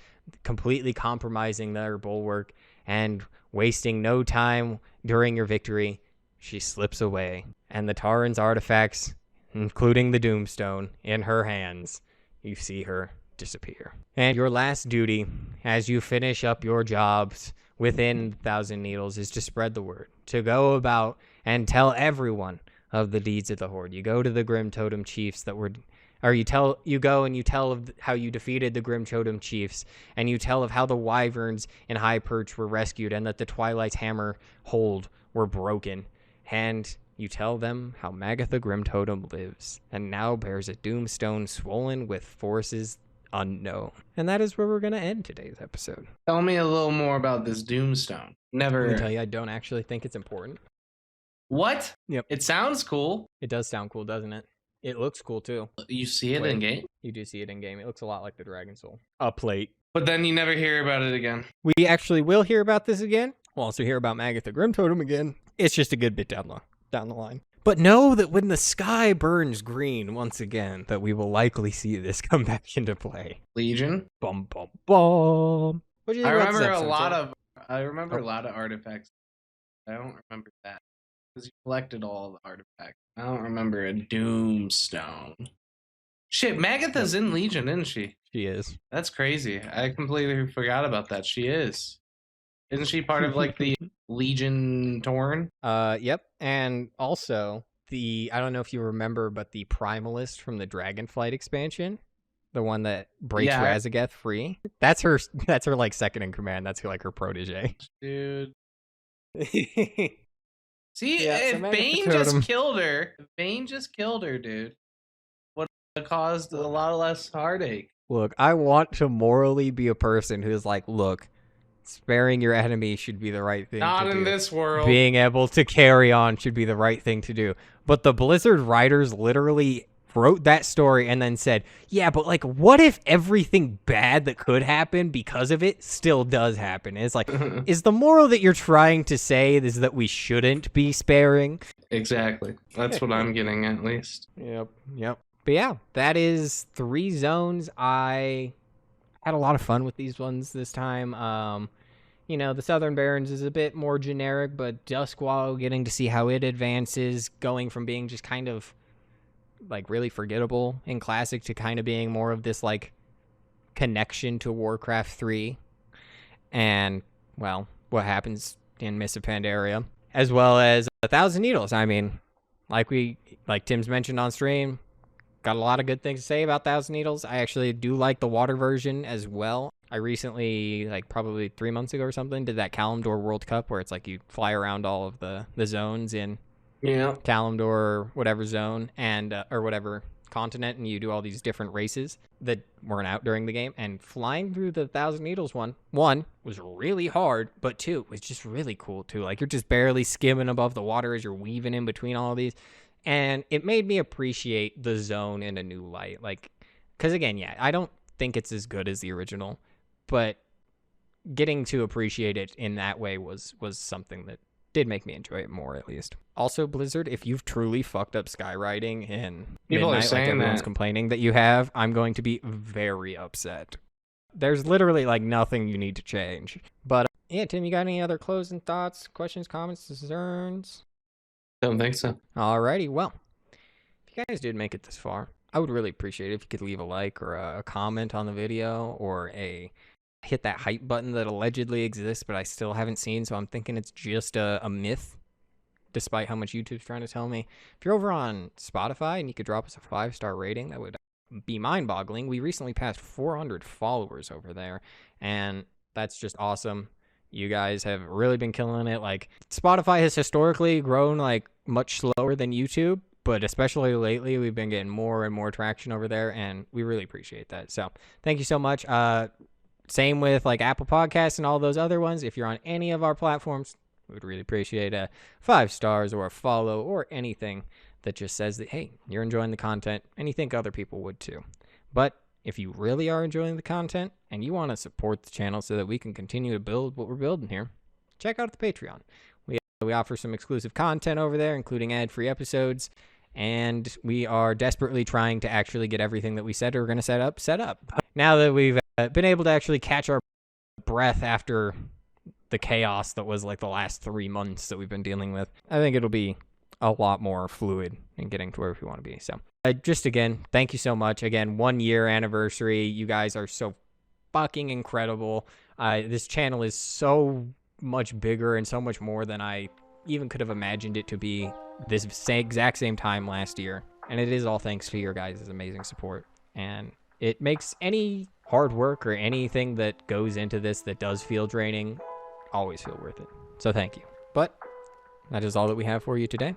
completely compromising their bulwark, and wasting no time during your victory, she slips away. And the Tauren's artifacts, including the Doomstone, in her hands, you see her disappear. And your last duty, as you finish up your jobs within the Thousand Needles, is to spread the word, to go about and tell everyone of the deeds of the Horde. You go to the Grimtotem chiefs that were... Or you go and you tell of how you defeated the Grimtotem chiefs, and you tell of how the Wyverns in High Perch were rescued, and that the Twilight's Hammer hold were broken. And you tell them how Magatha Grimtotem lives, and now bears a Doomstone swollen with forces unknown. And that is where we're going to end today's episode. Tell me a little more about this Doomstone. Never. Let me tell you, I don't actually think it's important. What? Yep. It sounds cool. It does sound cool, doesn't it? It looks cool too. You see it in game? You do see it in game. It looks a lot like the Dragon Soul. A plate. But then you never hear about it again. We actually will hear about this again. We'll also hear about Magath the Grimtotem again. It's just a good bit down the line. But know that when the sky burns green once again, that we will likely see this come back into play. Legion. Bum bum bum. What do you think I about this remember episode, Tim? a lot of artifacts. I don't remember that. Because you collected all the artifacts. I don't remember a Doomstone. Shit, Magatha's in Legion, isn't she? She is. That's crazy. I completely forgot about that. She is. Isn't she part of like the Legion tauren? Yep. And also I don't know if you remember, but the Primalist from the Dragonflight expansion, the one that breaks Razageth free, that's her like second in command. That's like her protege. Dude. See, Yeah, if so Bane just killed her, dude, would have caused a lot less heartache. Look, I want to morally be a person who's like, look, sparing your enemy should be the right thing to do. Not in this world. Being able to carry on should be the right thing to do. But the Blizzard writers literally wrote that story and then said, yeah, but like, what if everything bad that could happen because of it still does happen? And it's like, is the moral that you're trying to say is that we shouldn't be sparing? Exactly. That's what I'm getting at least. Yep. But yeah, that is 3 zones. I had a lot of fun with these ones this time. You know, the Southern Barrens is a bit more generic, but Dustwallow, getting to see how it advances, going from being just kind of like really forgettable in Classic to kind of being more of this like connection to Warcraft 3 and, well, what happens in Mists of Pandaria, as well as 1,000 Needles. I mean, like Tim's mentioned on stream, got a lot of good things to say about 1,000 Needles. I actually do like the water version as well. I recently, like probably 3 months ago or something, did that Kalimdor World Cup where it's like you fly around all of the zones in Kalimdor or whatever zone and or whatever continent, and you do all these different races that weren't out during the game. And flying through the 1,000 Needles one was really hard, but 2 was just really cool too. Like you're just barely skimming above the water as you're weaving in between all of these. And it made me appreciate the zone in a new light. Like, because again, yeah, I don't think it's as good as the original, but getting to appreciate it in that way was something that did make me enjoy it more, at least. Also, Blizzard, if you've truly fucked up skywriting in Midnight, like everyone's complaining that you have, I'm going to be very upset. There's literally like nothing you need to change. But yeah, Tim, you got any other closing thoughts, questions, comments, concerns? Don't think so. Alrighty, well, if you guys did make it this far, I would really appreciate it if you could leave a like or a comment on the video, or hit that hype button that allegedly exists, but I still haven't seen, so I'm thinking it's just a myth, despite how much YouTube's trying to tell me. If you're over on Spotify and you could drop us a 5-star rating, that would be mind-boggling. We recently passed 400 followers over there, and that's just awesome. You guys have really been killing it. Like, Spotify has historically grown like much slower than YouTube, but especially lately we've been getting more and more traction over there, and we really appreciate that. So thank you so much. Same with like Apple Podcasts and all those other ones. If you're on any of our platforms, we would really appreciate 5 stars or a follow or anything that just says that, hey, you're enjoying the content and you think other people would too. But if you really are enjoying the content and you want to support the channel so that we can continue to build what we're building here, check out the Patreon. We offer some exclusive content over there, including ad-free episodes, and we are desperately trying to actually get everything that we said we were going to set up. Now that we've been able to actually catch our breath after the chaos that was like the last 3 months that we've been dealing with, I think it'll be a lot more fluid in getting to where we want to be. So just again, thank you so much. Again, 1 year anniversary. You guys are so fucking incredible. This channel is so much bigger and so much more than I even could have imagined it to be this exact same time last year. And it is all thanks to your guys' amazing support. And it makes any hard work or anything that goes into this that does feel draining always feel worth it. So thank you. But that is all that we have for you today.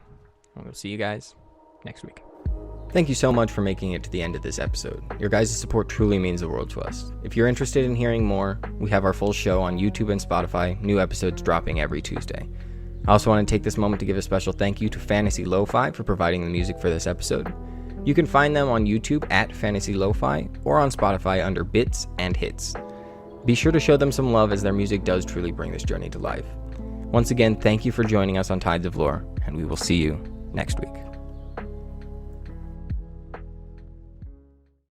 And we'll see you guys next week. Thank you so much for making it to the end of this episode. Your guys' support truly means the world to us. If you're interested in hearing more, we have our full show on YouTube and Spotify, new episodes dropping every Tuesday. I also want to take this moment to give a special thank you to Fantasy Lo-Fi for providing the music for this episode. You can find them on YouTube at Fantasy Lo-Fi or on Spotify under Bits and Hits. Be sure to show them some love as their music does truly bring this journey to life. Once again, thank you for joining us on Tides of Lore, and we will see you next week.